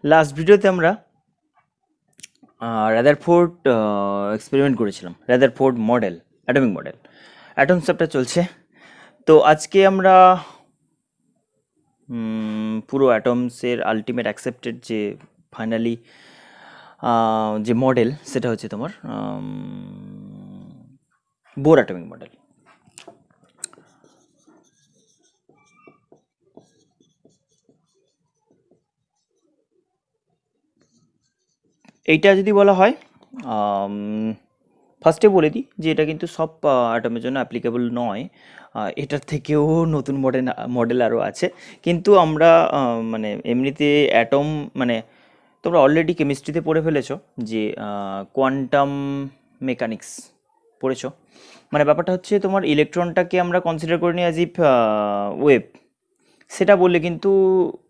Last ভিডিওতে আমরা Rutherford experiment করেছিলাম, Rutherford model, atomic model, atom chapter চলছে। তো আজকে আমরা পুরো অ্যাটমসের আলটিমেট অ্যাকসেপ্টেড যে ফাইনালি যে মডেল, সেটা হচ্ছে তোমার বোর অ্যাটমিক মডেল। এইটা যদি বলা হয়, ফার্স্টে বলে দিই যে এটা কিন্তু সব অ্যাটমের জন্য অ্যাপ্লিকেবল নয়। এটার থেকেও নতুন মডেল আরও আছে, কিন্তু আমরা মানে এমনিতে অ্যাটম মানে তোমরা অলরেডি কেমিস্ট্রিতে পড়ে ফেলেছো যে কোয়ান্টাম মেকানিক্স পড়েছো। মানে ব্যাপারটা হচ্ছে তোমার ইলেকট্রনটাকে আমরা কনসিডার করে নিই অ্যাজ ইফ ওয়েভ। সেটা বললে কিন্তু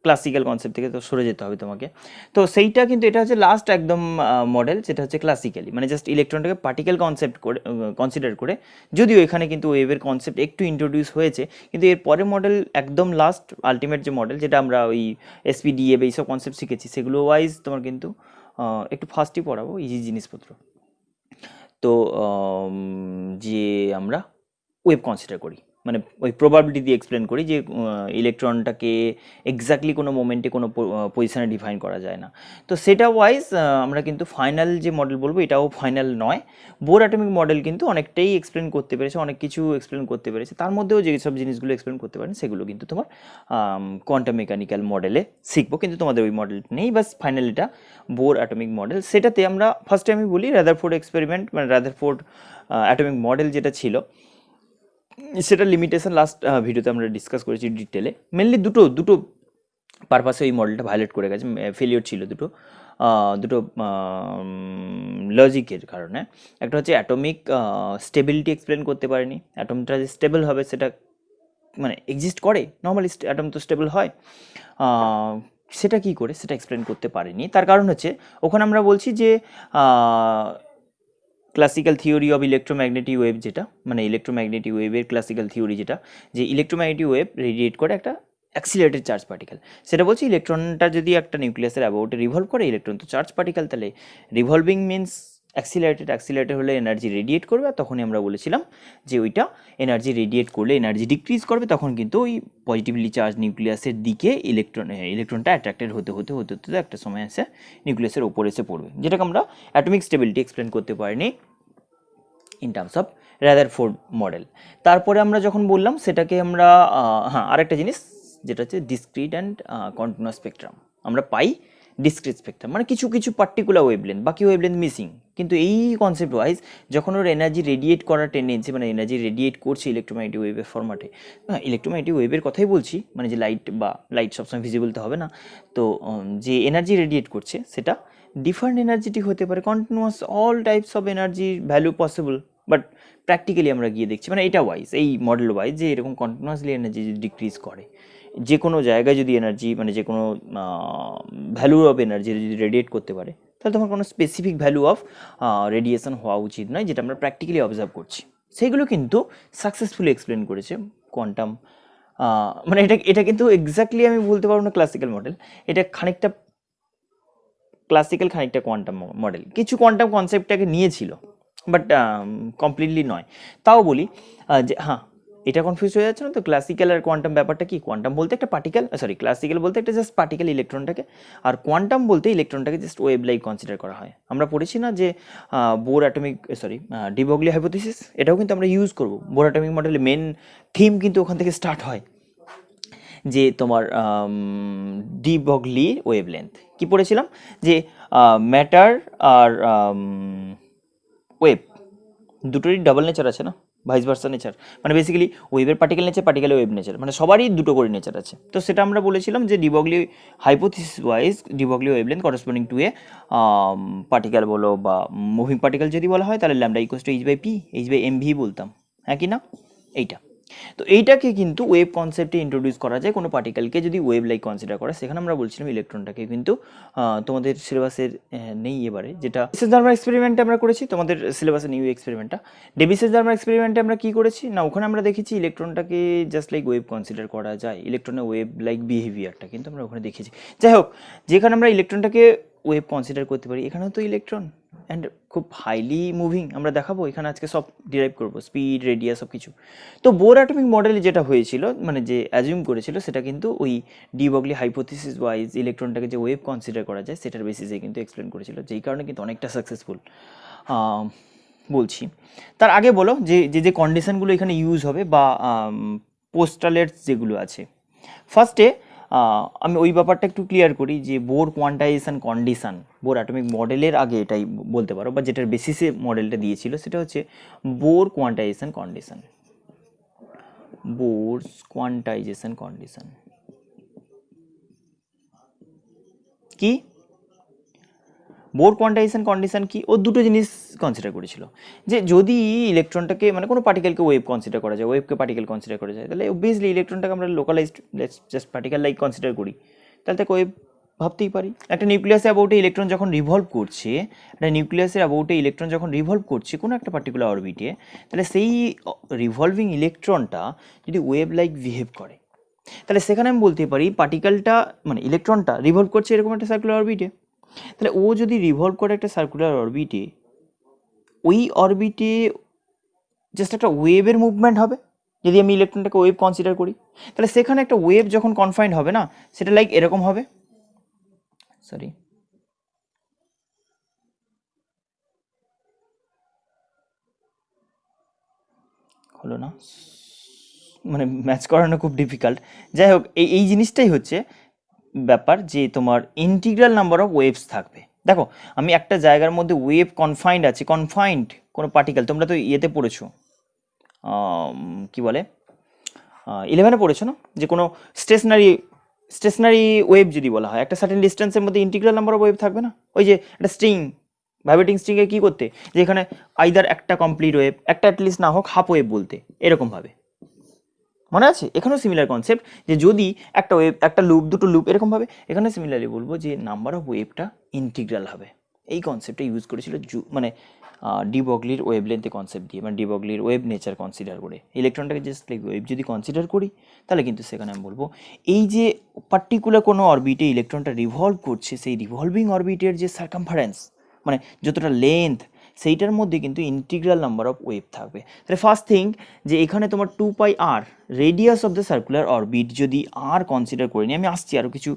ক্লাসিক্যাল কনসেপ্ট থেকে তো সরে যেতে হবে তোমাকে। তো সেইটা কিন্তু এটা হচ্ছে লাস্ট একদম মডেল, যেটা হচ্ছে ক্লাসিক্যালি, মানে জাস্ট ইলেকট্রনটাকে পার্টিকেল কনসেপ্ট করে কনসিডার করে, যদিও এখানে কিন্তু ওয়েভের কনসেপ্ট একটু ইন্ট্রোডিউস হয়েছে, কিন্তু এর পরের মডেল একদম লাস্ট আলটিমেট যে মডেল, যেটা আমরা ওই এসপিডিএ এইসব কনসেপ্ট শিখেছি, সেগুলো ওয়াইজ তোমার কিন্তু একটু ফার্স্টই পড়াবো ইজি জিনিসপত্র। তো যে আমরা ওয়েভ কনসিডার করি, মানে ওই প্রবাবিলিটি দিয়ে এক্সপ্লেন করি যে ইলেকট্রনটাকে এক্স্যাক্টলি কোনো মোমেন্টে কোনো পজিশনে ডিফাইন করা যায় না। তো সেটা ওয়াইজ আমরা কিন্তু ফাইনাল যে মডেল বলবো এটাও ফাইনাল নয়। বোর অ্যাটমিক মডেল কিন্তু অনেকটাই এক্সপ্লেন করতে পেরেছে, অনেক কিছু এক্সপ্লেন করতে পেরেছে, তার মধ্যেও যেসব জিনিসগুলো এক্সপ্লেন করতে পারেন সেগুলো কিন্তু তোমার কোয়ান্টাম মেকানিক্যাল মডেলে শিখবো, কিন্তু তোমাদের ওই মডেল নেই। বাস ফাইনাল এটা বোর অ্যাটমিক মডেল। সেটাতে আমরা ফার্স্টে আমি বলি রাদারফোর্ড এক্সপেরিমেন্ট, মানে রাদারফোর্ড অ্যাটমিক মডেল যেটা ছিল, সেটা লিমিটেশন লাস্ট ভিডিওতে আমরা ডিসকাস করেছি ডিটেলে। মেনলি দুটো দুটো পারপাসে ওই মডেলটা ভায়োলেট করে গেছে, ফেলিওর ছিল দুটো দুটো লজিকের কারণে। একটা হচ্ছে অ্যাটমিক স্টেবিলিটি এক্সপ্লেন করতে পারেনি, অ্যাটমটা যে স্টেবল হবে সেটা মানে এক্সিস্ট করে, নর্মালি অ্যাটম তো স্টেবল হয়, সেটা কি করে সেটা এক্সপ্লেন করতে পারেনি। তার কারণ হচ্ছে ওখানে আমরা বলছি যে classical theory of electromagnetic wave, যেটা মানে ইলেকট্রোম্যাগনেটিক ওয়েভের ক্লাসিক্যাল থিওরি, যেটা যে ইলেকট্রোম্যাগনেটিক ওয়েভ রেডিয়েট করে একটা অ্যাক্সিলারেটেড চার্জ পার্টিকেল। সেটা বলছি ইলেকট্রনটা যদি একটা নিউক্লিয়াসের অ্যাবাউটে রিভলভ করে, ইলেকট্রন তো চার্জ পার্টিকেল, তাহলে রিভলভিং মিনস অ্যাক্সিলারেটেড হলে এনার্জি রেডিয়েট করবে। আর তখনই আমরা বলেছিলাম যে ওইটা এনার্জি রেডিয়েট করলে এনার্জি ডিক্রিজ করবে, তখন কিন্তু ওই পজিটিভলি চার্জ নিউক্লিয়াসের দিকে ইলেকট্রনটা অ্যাট্রাক্টেড হতে হতে হতে হতে একটা সময় এসে নিউক্লিয়াসের ওপর এসে পড়বে, যেটাকে আমরা অ্যাটমিক স্টেবিলিটি এক্সপ্লেন করতে পারিনি in terms of Rutherford model. তারপরে আমরা যখন বললাম সেটাকে আমরা হ্যাঁ, আরেকটা জিনিস যেটা হচ্ছে ডিসক্রিট অ্যান্ড কন্টিনিউয়াস স্পেকট্রাম আমরা পাই। ডিসক্রিট স্পেকট্রাম মানে কিছু কিছু পার্টিকুলার ওয়েভলেন্থ, বাকি ওয়েভলেন্থ মিসিং। কিন্তু এই কনসেপ্ট ওয়াইজ যখন ওর এনার্জি রেডিয়েট করার টেন্ডেন্সি, মানে এনার্জি রেডিয়েট করছে ইলেকট্রোম্যাগনেটিক ওয়েভের ফরম্যাটে, হ্যাঁ ইলেকট্রোম্যাগনেটিক ওয়েভের কথাই বলছি, মানে যে লাইট সবসময় ভিজিবল তো হবে না। তো যে এনার্জি রেডিয়েট করছে সেটা ডিফারেন্ট এনার্জেটিক হতে পারে, কন্টিনিউয়াস, অল টাইপস অফ এনার্জির ভ্যালু পসিবল। বাট প্র্যাকটিক্যালি আমরা গিয়ে দেখছি, মানে এটা ওয়াইজ, এই মডেল ওয়াইজ, যে এরকম কন্টিনিউয়াসলি এনার্জি যদি ডিক্রিজ করে, যে কোনো জায়গায় যদি এনার্জি মানে যে কোনো ভ্যালু অফ এনার্জি যদি রেডিয়েট করতে পারে, তাহলে তোমার কোনো স্পেসিফিক ভ্যালু অফ রেডিয়েশন হওয়া উচিত নয়, যেটা আমরা প্র্যাকটিক্যালি অবজার্ভ করছি। সেইগুলো কিন্তু সাকসেসফুলি এক্সপ্লেন করেছে কোয়ান্টাম। মানে এটা এটা কিন্তু এক্স্যাক্টলি আমি বলতে পারবো না ক্লাসিক্যাল মডেল, এটা খানিকটা ক্লাসিক্যাল খানিকটা কোয়ান্টাম মডেল, কিছু কোয়ান্টাম কনসেপ্টটাকে নিয়েছিল, বাট কমপ্লিটলি নয়। তাও বলি যে হ্যাঁ, এটা কনফিউজ হয়ে যাচ্ছে না তো, ক্লাসিক্যাল আর কোয়ান্টাম ব্যাপারটা কি? কোয়ান্টাম বলতে একটা পার্টিকেল, সরি ক্লাসিক্যাল বলতে একটা জাস্ট পার্টিকেল ইলেকট্রনটাকে, আর কোয়ান্টাম বলতে ইলেকট্রনটাকে জাস্ট ওয়েভ লাইক কনসিডার করা হয়। আমরা পড়েছি না যে Bohr atomic, sorry de Broglie hypothesis, এটাও কিন্তু আমরা ইউজ করবো। বোর অ্যাটমিক মডেলের মেন থিম কিন্তু ওখান থেকে স্টার্ট হয়, যে তোমার ডি ব্রগলি ওয়েভলেন্থ। কি পড়েছিলাম যে ম্যাটার আর ওয়েভ দুটোরই ডাবল নেচার আছে না, ভাইস ভার্সা নেচার, মানে বেসিক্যালি ওয়েভের পার্টিকেল নেচার, পার্টিকেলের ওয়েভ নেচার, মানে সবারই দুটো করে নেচার আছে। তো সেটা আমরা বলেছিলাম যে de Broglie hypothesis wise de Broglie wavelength corresponding to a particle বলো বা মুভিং পার্টিকেল যদি বলা হয়, তাহলে lambda equals to h by p, h by m v বলতাম, হ্যাঁ কি না? এইটা তো এইটাকে কিন্তু ওয়েভ কনসেপ্টে ইন্ট্রোডিউস করা যায় কোনো পার্টিকেলকে যদি ওয়েভ লাইক কনসিডার করা। সেখানে আমরা বলছিলাম ইলেকট্রনটাকে কিন্তু তোমাদের সিলেবাসের নেই এবারে, যেটা ডেভিসেস জার্মার এক্সপেরিমেন্টে আমরা করেছি, তোমাদের সিলেবাসে নিউ এক্সপেরিমেন্টটা ডেভিসেস জার্মার এক্সপেরিমেন্টে আমরা কি করেছি না, ওখানে আমরা দেখেছি ইলেকট্রনটাকে জাস্ট লাইক ওয়েভ কনসিডার করা যায়, ইলেকট্রনের ওয়েভ লাইক বিহেভিয়ারটা কিন্তু আমরা ওখানে দেখেছি। যাই হোক, যেখানে আমরা ইলেকট্রনটাকে ওয়েভ কনসিডার করতে পারি, এখানেও তো ইলেকট্রন অ্যান্ড খুব হাইলি মুভিং আমরা দেখাবো এখানে, আজকে সব ডিরাইভ করবো, স্পিড, রেডিয়াস সব কিছু। তো বোর অ্যাটমিক মডেলে যেটা হয়েছিল, মানে যে অ্যাজিউম করেছিল, সেটা কিন্তু ওই ডি ব্রগলি হাইপোথিসিস ওয়াইজ ইলেকট্রনটাকে যে ওয়েভ কনসিডার করা যায় সেটার বেসিসে কিন্তু এক্সপ্লেন করেছিল, যেই কারণে কিন্তু অনেকটা সাকসেসফুল বলছি। তার আগে বলো যে যে কন্ডিশনগুলো এখানে ইউজ হবে বা পোস্টালেটস যেগুলো আছে। ফার্স্টে আমি ওই ব্যাপারটা একটু ক্লিয়ার করি যে Bohr quantization condition, Bohr atomic মডেলের আগে এটাই বলতে পারো, বা যেটার বেসিসে মডেলটা দিয়েছিল সেটা হচ্ছে Bohr quantization condition. Bohr's quantization condition কি? বোর কোয়ান্টাইজেশন কন্ডিশন কি? ও দুটো জিনিস কনসিডার করেছিল, যে যদি ইলেকট্রনটাকে মানে কোনো পার্টিকেলকে ওয়েভ কনসিডার করা যায়, ওয়েভকে পার্টিকেল কনসিডার করা যায়, তাহলে অবভিয়াসলি ইলেকট্রনটাকে আমরা localised just particle like consider করি, তাহলে তাকে ওয়েভ ভাবতেই পারি। একটা নিউক্লিয়াসে অ্যাবাউটে ইলেকট্রন যখন রিভলভ করছে, একটা নিউক্লিয়াসের অ্যাবাউটে ইলেকট্রন যখন রিভলভ করছে কোনো একটা পার্টিকুলার অরবিটে, তাহলে সেই রিভলভিং ইলেকট্রনটা যদি ওয়েভ লাইক বিহেভ করে, তাহলে সেখানে আমি বলতে পারি পার্টিকেলটা মানে ইলেকট্রনটা রিভলভ করছে এরকম একটা সার্কুলার অরবিটে, তাহলে ও যদি রিভলভ করে একটা সার্কুলার অরবিটে, ওই অরবিটে জাস্ট একটা ওয়েভের মুভমেন্ট হবে। যদি আমি ইলেকট্রনটাকে ওয়েভ কনসিডার করি, তাহলে সেখানে একটা ওয়েভ যখন কনফাইন্ড হবে না, সেটা লাইক এরকম হবে, সরি হলো না, মানে ম্যাচ করানো খুব ডিফিকাল্ট। যাই হোক, এই জিনিসটাই হচ্ছে ব্যাপার, যে তোমার ইন্টিগ্রাল নাম্বার অফ ওয়েভস থাকবে। দেখো, আমি একটা জায়গার মধ্যে ওয়েভ কনফাইন্ড আছে, কনফাইন্ড কোনো পার্টিকেল, তোমরা তো ইয়েতে পড়েছো, কি বলে 11-এ পড়েছো না, যে কোনো স্টেশনারি ওয়েভ যদি বলা হয়, একটা সার্টেন ডিস্টেন্সের মধ্যে ইন্টিগ্রাল নাম্বার অফ ওয়েভ থাকবে না। ওই যে একটা স্ট্রিং, ভাইব্রেটিং স্ট্রিংয়ে কী করতে, যে এখানে আইদার একটা কমপ্লিট ওয়েভ, একটা অ্যাটলিস্ট না হোক হাফ ওয়েভ বলতে, এরকমভাবে মনে আছে? এখানেও সিমিলার কনসেপ্ট, যে যদি একটা ওয়েভ, একটা লুপ, দুটো লুপ এরকমভাবে, এখানে সিমিলারলি বলবো যে নাম্বার অফ ওয়েভটা ইন্টিগ্রাল হবে। এই কনসেপ্টটা ইউজ করেছিল মানে ডি ব্রগলির ওয়েভ লেন্থে কনসেপ্ট দিয়ে, মানে ডি ব্রগলির ওয়েভ নেচার কনসিডার করে ইলেকট্রনটাকে জাস্ট লাইক ওয়েভ যদি কনসিডার করি, তাহলে কিন্তু সেখানে আমি বলবো এই যে পার্টিকুলার কোনো অরবিটে ইলেকট্রনটা রিভলভ করছে, সেই রিভলভিং অরবিটের যে সার্কামফারেন্স, মানে যতটা লেন্থ, সেইটার মধ্যে কিন্তু ইন্টিগ্রাল নাম্বার অফ ওয়েভ থাকবে। তাহলে ফার্স্ট থিং, যে এখানে তোমার 2πr radius of the circular orbit যদি আর কনসিডার করে নিই, আমি আসছি আরও কিছু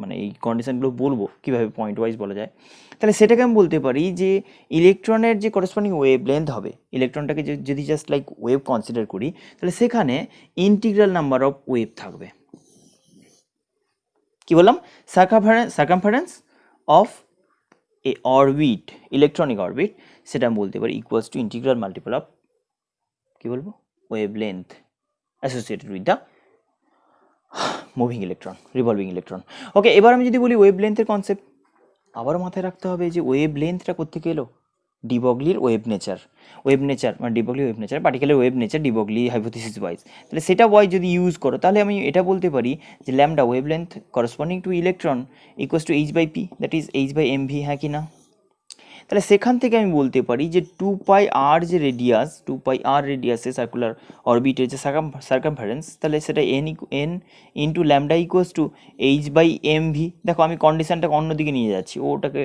মানে এই কন্ডিশনগুলো বলবো কীভাবে পয়েন্ট ওয়াইজ বলা যায়, তাহলে সেটাকে আমি বলতে পারি যে ইলেকট্রনের যে করসপন্ডিং ওয়েভ লেন্থ হবে, ইলেকট্রনটাকে যদি জাস্ট লাইক ওয়েভ কনসিডার করি, তাহলে সেখানে ইন্টিগ্রাল নাম্বার অফ ওয়েভ থাকবে। কি বললাম? Circumference of a orbit, electronic orbit, সেটা আমি বলতে পারি equals to integral multiple of, কি বলবো, wavelength associated with the moving electron, revolving electron. Okay, এবার আমি যদি বলি ওয়েভ লেন্থের কনসেপ্ট, আবারও মাথায় রাখতে হবে যে ওয়েভ লেন্থটা কোত্থেকে এলো, ডি ব্রগলির ওয়েভ নেচার মানে de Broglie wave nature, particular wave nature D Broglie hypothesis wise, তাহলে সেটা ওয়াই যদি ইউজ করো, তাহলে আমি এটা বলতে পারি যে lambda wave length corresponding to electron equals to h/p, that is h/mv, হ্যাঁ কি না? তাহলে সেখান থেকে আমি বলতে পারি যে 2πr যে রেডিয়াস, 2πr রেডিয়াসে সার্কুলার অরবিটের যে সার্কামফারেন্স, তাহলে সেটা n into lambda equals two h/mv। দেখো, আমি কন্ডিশনটাকে অন্যদিকে নিয়ে যাচ্ছি, ওটাকে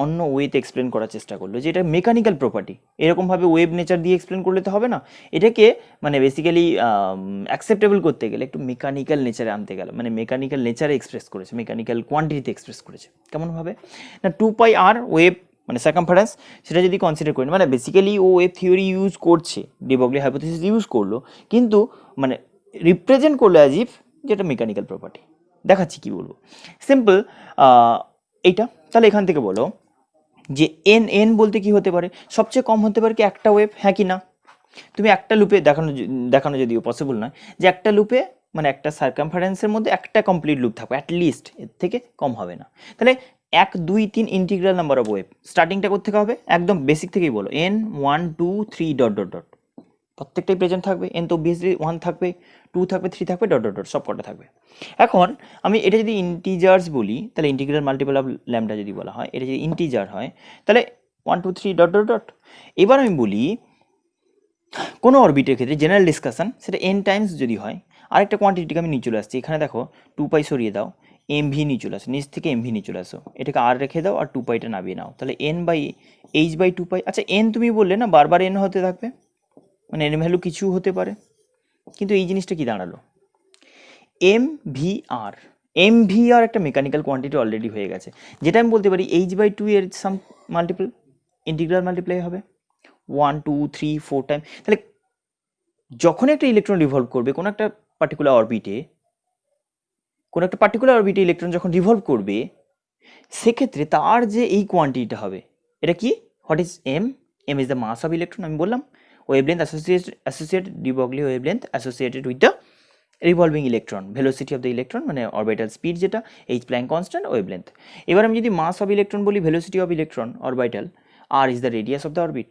অন্য ওয়েতে এক্সপ্লেন করার চেষ্টা করলো, যে এটা মেকানিক্যাল প্রপার্টি, এরকমভাবে ওয়েভ নেচার দিয়ে এক্সপ্লেন করলে তো হবে না, এটাকে মানে বেসিক্যালি অ্যাকসেপ্টেবল করতে গেলে একটু মেকানিক্যাল নেচারে আনতে গেল, মানে মেকানিক্যাল নেচারে এক্সপ্রেস করেছে, মেকানিক্যাল কোয়ান্টিটিতে এক্সপ্রেস করেছে। কেমনভাবে না, 2πr ওয়েভ মানে সার্কামফারেন্স, সেটা যদি কনসিডার করি, মানে বেসিক্যালি ও ওয়েভ থিওরি ইউজ করছে, ডি ব্রগলি হাইপোথিসিস ইউজ করলো, কিন্তু মানে রিপ্রেজেন্ট করলো অ্যাজ ইফ যেটা মেকানিক্যাল প্রপার্টি। দেখাচ্ছি কি বলবো, সিম্পল এইটা। তাহলে এখান থেকে বলো যে এন বলতে কি হতে পারে, সবচেয়ে কম হতে পারে কি একটা ওয়েভ, হ্যাঁ কি না? তুমি একটা লুপে দেখানো যদিও পসিবল নয়, যে একটা লুপে মানে একটা সার্কামফারেন্সের মধ্যে একটা কমপ্লিট লুপ থাকবে, অ্যাটলিস্ট এর থেকে কম হবে না। তাহলে 1 2 3 ইন্টিগ্রাল নাম্বার অফ ওয়েভ, স্টার্টিংটা কোথা থেকে হবে, একদম বেসিক থেকেই বলো, n 1 2 3 ডট ডট ডট, প্রত্যেকটাই প্রেজেন্ট থাকবে, এন তো অবভিয়াসলি 1 থাকবে, 2 থাকবে, 3 থাকবে, ডট ডট ডট সব কটা থাকবে। এখন আমি এটা যদি ইন্টিজার্স বলি, তাহলে ইন্টিগ্রাল মাল্টিপল অফ ল্যামডা যদি বলা হয়, এটা যদি ইন্টিজার হয় তাহলে 1 2 3 ডট ডট ডট। এবার আমি বলি কোনো অরবিটের ক্ষেত্রে জেনারেল ডিসকাশন, সেটা এন টাইমস যদি হয়, আরেকটা কোয়ান্টিটিকে আমি নিয়ে চলে আসছি, এখানে দেখো 2 পাই সরিয়ে দাও, এম ভি নিয়ে চলে আসো, নিচ থেকে এম ভি নিয়ে চলে আসো, এটাকে আর রেখে দাও আর 2 পাইটা নামিয়ে নাও, তাহলে এন বাই এইচ বাই 2 পাই। আচ্ছা এন তুমি বললে না বারবার এন হতে থাকবে, মানে এন ভ্যালু কিছু হতে পারে, কিন্তু এই জিনিসটা কি দাঁড়ালো, M V R. M V আর একটা মেকানিক্যাল কোয়ান্টিটি অলরেডি হয়ে গেছে, যেটা আমি বলতে পারি এইচ বাই 2 এর সাম মাল্টিপল, ইন্টিগ্রাল মাল্টিপ্লাই হবে 1 2 3 4 টাইম। তাহলে যখন একটা ইলেকট্রন রিভলভ করবে কোনো একটা পার্টিকুলার অরবিটে, ইলেকট্রন যখন রিভলভ করবে, সেক্ষেত্রে তার যে এই কোয়ান্টিটিটা হবে, এটা কি, what is M? M is the mass of electron. আমি বললাম wavelength associated de Broglie wavelength associated with the revolving electron, velocity of the electron মানে অরবিটাল স্পিড যেটা, এইচ প্ল্যাঙ্ক কনস্ট্যান্ট, ওয়েভলেন্থ। এবার আমি যদি মাস অফ ইলেকট্রন বলি, velocity of electron orbital, R is the radius of the orbit,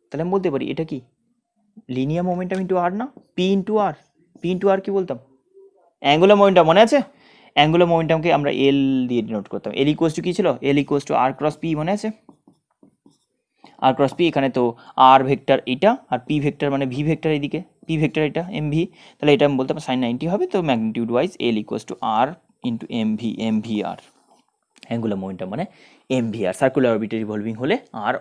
তাহলে আমি বলতে পারি এটা কি লিনিয়ার মোমেন্টাম ইন্টু আর না, পি ইন্টু আর। পি ইন্টু আর কি বলতাম, অ্যাঙ্গুলার মোমেন্টাম, মনে আছে? অ্যাঙ্গুলার মোমেন্টামকে আমরা এল দিয়ে ডিনোট করতাম, এল ইকুয়াস টু কি ছিল, L equals to R cross P, মনে আছে? আর ক্রস পি, এখানে তো আর ভেক্টর এটা আর পি ভেক্টর মানে ভি ভেক্টর এদিকে, পি ভেক্টর এটা এম ভি, তাহলে এটা আমি বলতাম সাইন 90 হবে, তো magnitude wise L equals to R into M V R. Angular momentum মানে এম ভি আর, সার্কুলার অরবিটে রিভলভিং হলে আর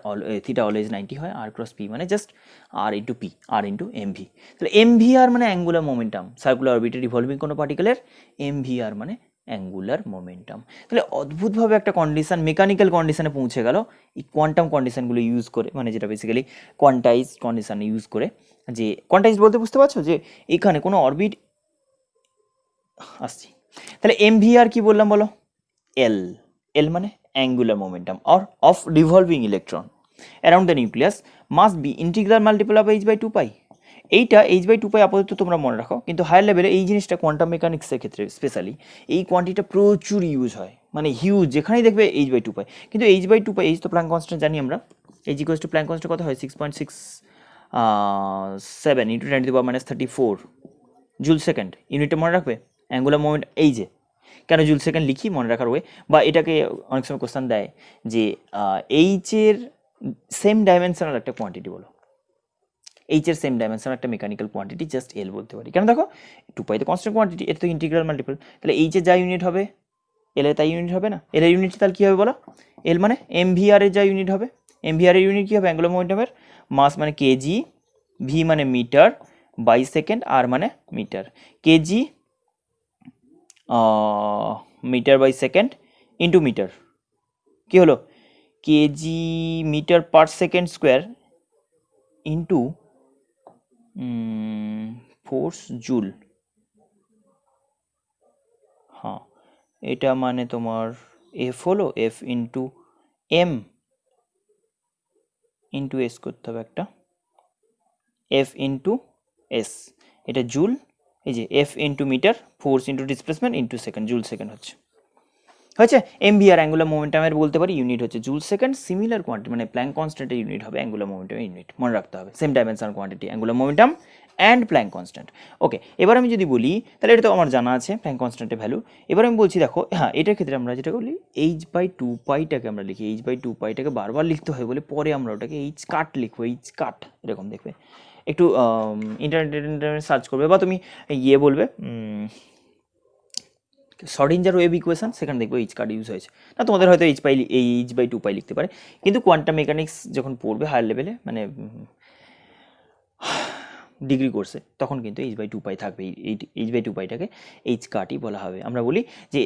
থিটা অলওয়েজ 90 হয়, আর ক্রস পি মানে just R into P, R into M V. তাহলে M V R মানে angular momentum, circular অরবিটে revolving কোনো পার্টিকেলের, এম ভি আর মানে অ্যাঙ্গুলার মোমেন্টাম। তাহলে অদ্ভুতভাবে একটা কন্ডিশন, মেকানিক্যাল কন্ডিশনে পৌঁছে গেল এই কোয়ান্টাম কন্ডিশনগুলো ইউজ করে, মানে যেটা বেসিক্যালি কোয়ান্টাইজ কন্ডিশন ইউজ করে। যে কোয়ান্টাইজ বলতে বুঝতে পারছো, যে এখানে কোনো অরবিট আসছি, তাহলে এম ভি আর কি বললাম বলো, এল, এল মানে angular momentum or of revolving electron around the nucleus must be integral multiple of H by 2 pi. এইটা এইচ বাই 2 পাই আপাতত তোমরা মনে রাখো, কিন্তু হায়ার লেভেলে এই জিনিসটা কোয়ান্টাম মেকানিক্সের ক্ষেত্রে স্পেশালি এই কোয়ান্টিটিটা প্রচুর ইউজ হয়, মানে হিউজ, যেখানেই দেখবে এইচ বাই 2 পাই। কিন্তু এইচ বাই 2 পাই, এইচ তো প্ল্যাঙ্ক কনস্ট্যান্ট জানি আমরা, H equals to Planck constant কত হয়, 6.67 ইন্টু 10⁻34 জুল সেকেন্ড, ইউনিটটা মনে রাখবে। অ্যাঙ্গুলার মোমেন্ট এই যে, কেন জুল সেকেন্ড লিখি মনে রাখার ওয়ে, বা এটাকে অনেক সময় কোশ্চেন দেয় যে এইচের সেম ডাইমেনশনাল একটা কোয়ান্টিটি বলো, এইচের সেম ডাইমেনশনাল একটা মেকানিক্যাল কোয়ান্টিটি জাস্ট এল বলতে পারি, কেন দেখো 2 পাই তো কনস্ট্যান্ট কোয়ান্টিটি, এটা তো ইন্টিগ্রাল মাল্টিপল, তাহলে এইচের যা ইউনিট হবে এল এর তাই ইউনিট হবে না, এল এর ইউনিট তাহলে কী হবে বলো, এল মানে এম ভি আর এর যা ইউনিট হবে, এম ভি আর এর ইউনিট কী হবে, অ্যাঙ্গুলার মোমেন্টামের, মাস মানে কেজি, ভি মানে মিটার বাই সেকেন্ড, আর মানে metre, kg metre by second into metre, কী হলো kg metre per second square into force joule. হ্যাঁ, এটা মানে তোমার এফ হলো, F into M into S করতে হবে একটা, এফ ইন্টু এস, এটা জুল, এই যে F into metre, force into displacement into second, joule second হচ্ছে, হয়েছে। এম ভি আর অ্যাঙ্গুলার মোমেন্টামের বলতে পারি ইউনিট হচ্ছে জুল সেকেন্ড, সিমিলার কোয়ান্টিটি মানে প্ল্যাঙ্ক কনস্ট্যান্টের ইউনিট হবে অ্যাঙ্গুলার মোমেন্টামের ইউনিট, মনে রাখতে হবে, same dimensional quantity angular momentum and Planck constant. Okay, এবার আমি যদি বলি, তাহলে এটা তো আমার জানা আছে প্ল্যাঙ্ক কনস্ট্যান্টের ভ্যালু। এবার আমি বলছি দেখো, হ্যাঁ এটার ক্ষেত্রে আমরা যেটা বলি এইচ বাই 2 পাইটাকে আমরা লিখি, এইচ বাই 2 পাইটাকে বারবার লিখতে হয় বলে পরে আমরা ওটাকে এইচ কাট লিখবো, এইচ কাট এরকম দেখবে, একটু ইন্টারনেট সার্চ করবে, বা তুমি ইয়ে বলবে শর্ডিঞ্জার ওয়েভ ইকুয়েশন, সেখানে দেখবো এইচ কার্ড ইউজ হয়েছে না, তোমাদের হয়তো এইচ বাই 2 পাই লিখতে পারে, কিন্তু কোয়ান্টাম মেকানিক্স যখন পড়বে হায়ার লেভেলে মানে ডিগ্রি কোর্সে, তখন কিন্তু এইচ বাই 2 পাই থাকবে, এইচ বাই 2 পাইটাকে এইচ কাটই বলা হবে। আমরা বলি যে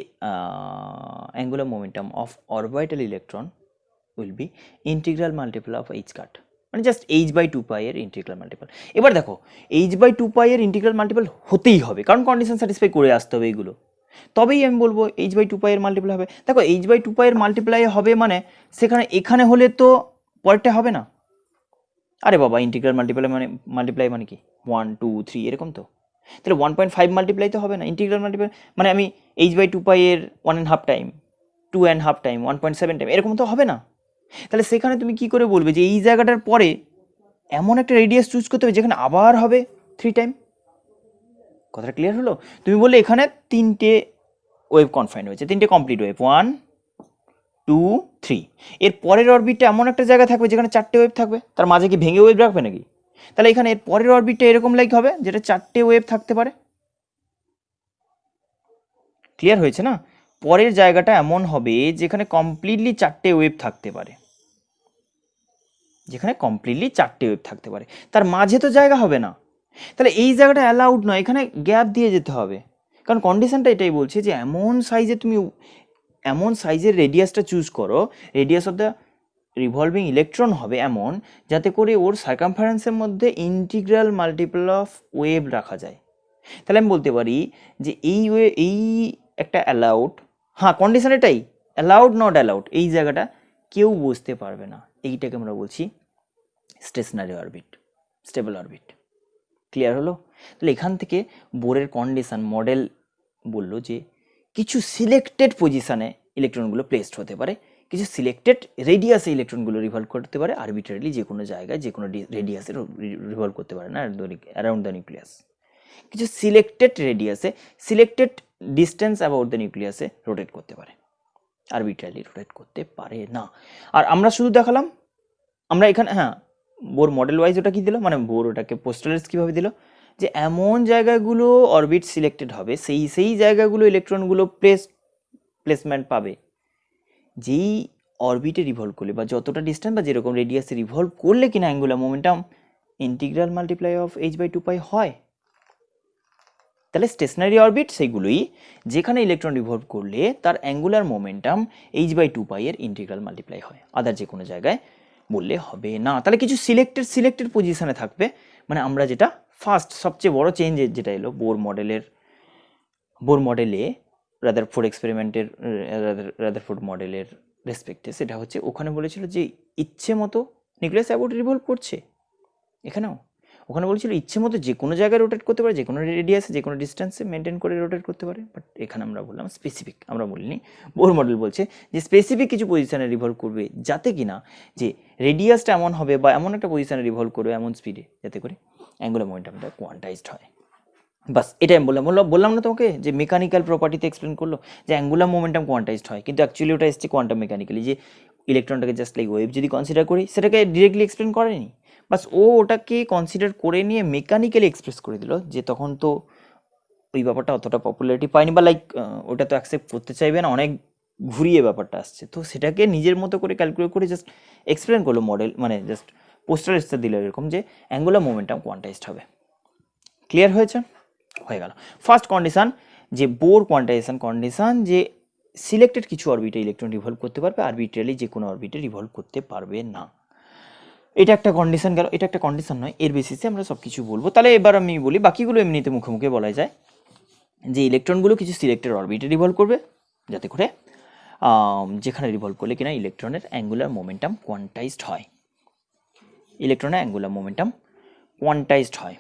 angular momentum of orbital electron will be integral multiple of H cut, মানে জাস্ট এইচ বাই 2 পাই এর ইন্টিগ্রাল মাল্টিপল। এবার দেখো এইচ বাই 2 পাই এর ইন্টিগ্রাল মাল্টিপল হতেই হবে, কারণ কন্ডিশন স্যাটিসফাই করে আসতে হবে এইগুলো, তবেই আমি বলবো এইচ বাই 2 পাই এর মাল্টিপ্লাই হবে। দেখো এইচ বাই 2 পাই এর মাল্টিপ্লাই হবে মানে সেখানে এখানে হলে তো পরেরটা হবে না, আরে বাবা ইন্টিগ্রাল মাল্টিপ্লাই মানে কি 1 2 3 এরকম তো, তাহলে 1.5 মাল্টিপ্লাই তো হবে না, ইন্টিগ্রাল মাল্টিপ্লাই মানে আমি এইচ বাই 2 পাই এর 1.5 টাইম, 2.5 টাইম, 1.7 টাইম এরকম তো হবে না। তাহলে সেখানে তুমি কি করে বলবে যে এই জায়গাটার পরে এমন একটা রেডিয়াস চুজ করতে হবে যেখানে আবার হবে 3 টাইম। কথাটা ক্লিয়ার হলো? তুমি বললে এখানে 3টে ওয়েভ কনফাইন্ড হয়েছে, 3টে কমপ্লিট ওয়েভ, 1 2 3। এর পরের অরবিটটা এমন একটা জায়গা থাকবে যেখানে 4টে ওয়েভ থাকবে, তার মাঝে কি ভেঙে ওয়েভ রাখবে নাকি? তাহলে এখানে এর পরের অরবিটটা এরকম লাইক হবে যেটা 4টে ওয়েভ থাকতে পারে। ক্লিয়ার হয়েছে না? পরের জায়গাটা এমন হবে যেখানে কমপ্লিটলি 4টে ওয়েভ থাকতে পারে, যেখানে কমপ্লিটলি 4টে ওয়েভ থাকতে পারে, তার মাঝে তো জায়গা হবে না। তাহলে এই জায়গাটা অ্যালাউড নয়, এখানে গ্যাপ দিয়ে যেতে হবে, কারণ কন্ডিশনটা এটাই বলছে যে এমন সাইজে তুমি এমন সাইজের রেডিয়াসটা চুজ করো, radius of the revolving electron হবে এমন যাতে করে ওর সার্কামফারেন্সের মধ্যে ইন্টিগ্রাল মাল্টিপল অফ ওয়েভ রাখা যায়। তাহলে আমি বলতে পারি যে এই একটা অ্যালাউড, হ্যাঁ কন্ডিশন এটাই, অ্যালাউড নট অ্যালাউড, এই জায়গাটা কেউ বুঝতে পারবে না, এইটাকে আমরা বলছি stationary orbit, stable orbit. Clear হলো? তাহলে এখান থেকে বোরের কন্ডিশন মডেল বলল যে কিছু সিলেক্টেড পজিশানে ইলেকট্রনগুলো প্লেসড হতে পারে, কিছু সিলেক্টেড রেডিয়াসে ইলেকট্রনগুলো রিভলভ করতে পারে, আরবিট্রারিলি যে কোনো জায়গায় যে কোনো রেডিয়াসে রিভলভ করতে পারে না অ্যারাউন্ড দ্য নিউক্লিয়াস। কিছু সিলেক্টেড রেডিয়াসে, সিলেক্টেড ডিস্টেন্স অ্যাবাউট দ্য নিউক্লিয়াসে রোটেট করতে পারে, আরবিট্রারিলি রোটেট করতে পারে না। আর আমরা শুধু দেখালাম, আমরা এখানে হ্যাঁ বোর মডেল ওয়াইজ ওটা কি দিল, মানে বোর ওটাকে পোস্টালাইজ কীভাবে দিল, যে এমন জায়গাগুলো অরবিট সিলেক্টেড হবে, সেই জায়গাগুলো ইলেকট্রনগুলো প্লেসমেন্ট পাবে যেই অরবিটে রিভলভ করলে বা যতটা ডিস্টেন্স বা যেরকম রেডিয়াসে রিভলভ করলে কিনা angular momentum integral multiply of h/2π হয়। তাহলে স্টেশনারি অরবিট সেইগুলোই যেখানে ইলেকট্রন রিভলভ করলে তার অ্যাঙ্গুলার মোমেন্টাম h/2π এর ইন্টিগ্রাল মাল্টিপ্লাই হয়, আদার যে কোনো জায়গায় বললে হবে না। তাহলে কিছু সিলেক্টেড পজিশনে থাকবে, মানে আমরা যেটা ফার্স্ট সবচেয়ে বড় চেঞ্জ যেটা এলো বোর মডেলে রাদারফোর্ড এক্সপেরিমেন্টের রাদারফোর্ড মডেলের রেসপেক্টে, সেটা হচ্ছে ওখানে বলেছিল যে ইচ্ছে মতো নিউক্লিয়াস অ্যাবাউট রিভলভ করছে, এখানেও ওখানে বলেছিল ইচ্ছে মতো যে কোনো জায়গায় রোটেট করতে পারে, যে কোনো রেডিয়াসে যে কোনো ডিস্টেন্সে মেনটেন করে রোটেট করতে পারে। বাট এখানে আমরা বললাম স্পেসিফিক, আমরা বলিনি। বোর মডেল বলছে যে স্পেসিফিক কিছু পজিশানে রিভলভ করবে যাতে কিনা যে রেডিয়াসটা এমন হবে বা এমন একটা পজিশানে রিভলভ করবে এমন স্পিডে যাতে করে অ্যাঙ্গুলার মোমেন্টামটা কোয়ান্টাইজড হয়। বাস এটাই আমি বললাম না তোমাকে যে মেকানিক্যাল প্রপার্টিতে এক্সপ্লেন করলো যে অ্যাঙ্গুলার মোমেন্টাম কোয়ান্টাইজড হয়, কিন্তু অ্যাকচুয়ালি ওটা এসছে কোয়ান্টাম মেকানিক্যালি, যে ইলেকট্রনটাকে জাস্ট লাইক ওয়েভ যদি কনসিডার করি সেটাকে ডিরেক্টলি এক্সপ্লেন করেনি, বাস ও ওটাকে কনসিডার করে নিয়ে মেকানিক্যালি এক্সপ্রেস করে দিল, যে তখন তো ওই ব্যাপারটা অতটা পপুলারিটি পায়নি বা লাইক ওটা তো অ্যাকসেপ্ট করতে চাইবে না, অনেক ঘুরিয়ে ব্যাপারটা আসছে, তো সেটাকে নিজের মতো করে ক্যালকুলেট করে জাস্ট এক্সপ্লেন করলো মডেল, মানে জাস্ট পোস্টারাইজটা দিল এরকম যে অ্যাঙ্গুলার মোমেন্টাম কোয়ান্টাইজড হবে। ক্লিয়ার হয়েছে? হয়ে গেল ফার্স্ট কন্ডিশন, যে বোর কোয়ান্টাইজেশন কন্ডিশন, যে সিলেক্টেড কিছু অরবিটে ইলেকট্রন রিভলভ করতে পারবে, আরবিট্রারিলি যে কোনো অরবিটে রিভলভ করতে পারবে না। এটা একটা কন্ডিশন গেল, এটা একটা কন্ডিশন নয়, এর বেসিসে আমরা সব কিছু বলবো। তাহলে এবার আমি বলি বাকিগুলো এমনিতে মুখে মুখে বলা যায় যে ইলেকট্রনগুলো কিছু সিলেক্টেড অরবিটে রিভলভ করবে যাতে করে যেখানে রিভলভ করলে কিনা ইলেকট্রনের অ্যাঙ্গুলার মোমেন্টাম কোয়ান্টাইজড হয়, ইলেকট্রনের অ্যাঙ্গুলার মোমেন্টাম কোয়ান্টাইজড হয়।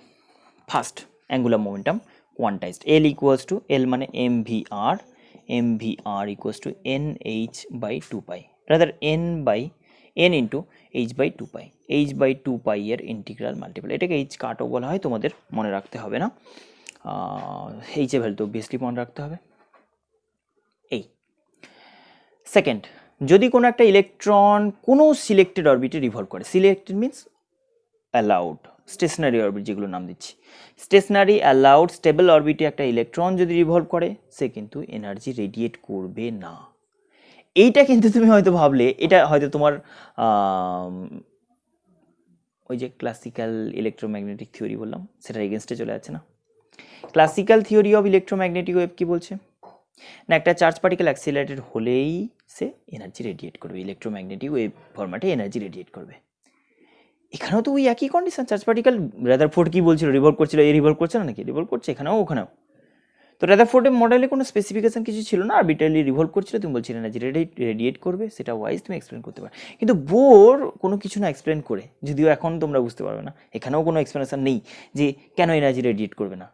First angular momentum quantized, L equals to L মানে mvr equals to nh/2π, rather n into h/2π, h/2π এর ইন্টিগ্রাল মাল্টিপ্লাই, এটাকে h কাটও বলা হয়, তোমাদের মনে রাখতে হবে না, h এর ভ্যালু তো অবভিয়াসলি মনে রাখতে হবে। এই সেকেন্ড, যদি কোনো একটা ইলেকট্রন কোনো সিলেক্টেড অরবিটে রিভলভ করে, selected means allowed, stationary orbit যেগুলো নাম দিচ্ছি, স্টেশনারি অ্যালাউড স্টেবল অরবিটে একটা ইলেকট্রন যদি রিভলভ করে সে কিন্তু এনার্জি রেডিয়েট করবে না। এইটা কিন্তু তুমি হয়তো ভাবলে এটা হয়তো তোমার ওই যে ক্লাসিক্যাল ইলেকট্রোম্যাগনেটিক থিওরি বললাম সেটার এগেনস্টে চলে যাচ্ছে না। Classical theory of electromagnetic wave কি বলছে না, একটা চার্জ পার্টিকেল অ্যাক্সিলারেটেড হলেই সে এনার্জি রেডিয়েট করবে, ইলেকট্রোম্যাগনেটিক ওয়েভ ফরম্যাটে এনার্জি রেডিয়েট করবে। এখানেও তো ওই একই কন্ডিশন, চার্জ পার্টিকেল রাদারফোর্ড কি বলছিল, রিভলভ করছিল, এই রিভলভ করছে না নাকি, রিভলভ করছে এখানেও ওখানেও। তো রাদারফোর্ডের মডেলে কোনো স্পেসিফিকেশন কিছু ছিল না, আরবিট্রারিলি রিভলভ করছিল, তুমি বলছিলে এনার্জি রেডিয়েট করবে, সেটা ওয়াইজ তুমি এক্সপ্লেন করতে পারো। কিন্তু বোর কোনো কিছু না এক্সপ্লেন করে, যদিও এখন তোমরা বুঝতে পারবে না, এখানেও কোনো এক্সপ্লেনেশন নেই যে কেন এনার্জি রেডিয়েট করবে না,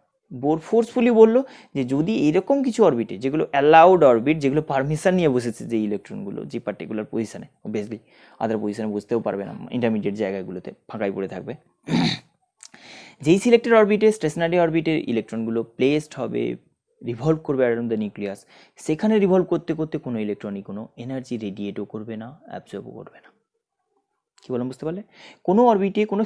ফোর্সফুলি বললো যে যদি এরকম কিছু অরবিটে, যেগুলো অ্যালাউড অরবিট, যেগুলো পারমিশন নিয়ে বসেছে যে ইলেকট্রনগুলো যে পার্টিকুলার পজিশনে, অবভিয়াসলি আদার পজিশনে বসতেও পারবে না, ইন্টারমিডিয়েট জায়গাগুলোতে ফাঁকাই পড়ে থাকবে, যেই সিলেক্টেড অরবিটে, স্টেশনারি অরবিটের ইলেকট্রনগুলো প্লেসড হবে, রিভলভ করবে অ্যারাউন্ড দ্য নিউক্লিয়াস, সেখানে রিভলভ করতে করতে কোনো ইলেকট্রনই কোনো এনার্জি রেডিয়েটও করবে না, অ্যাবজর্বও করবে না। কি বললাম বুঝতে পারলে? কোনো অরবিটে, কোনো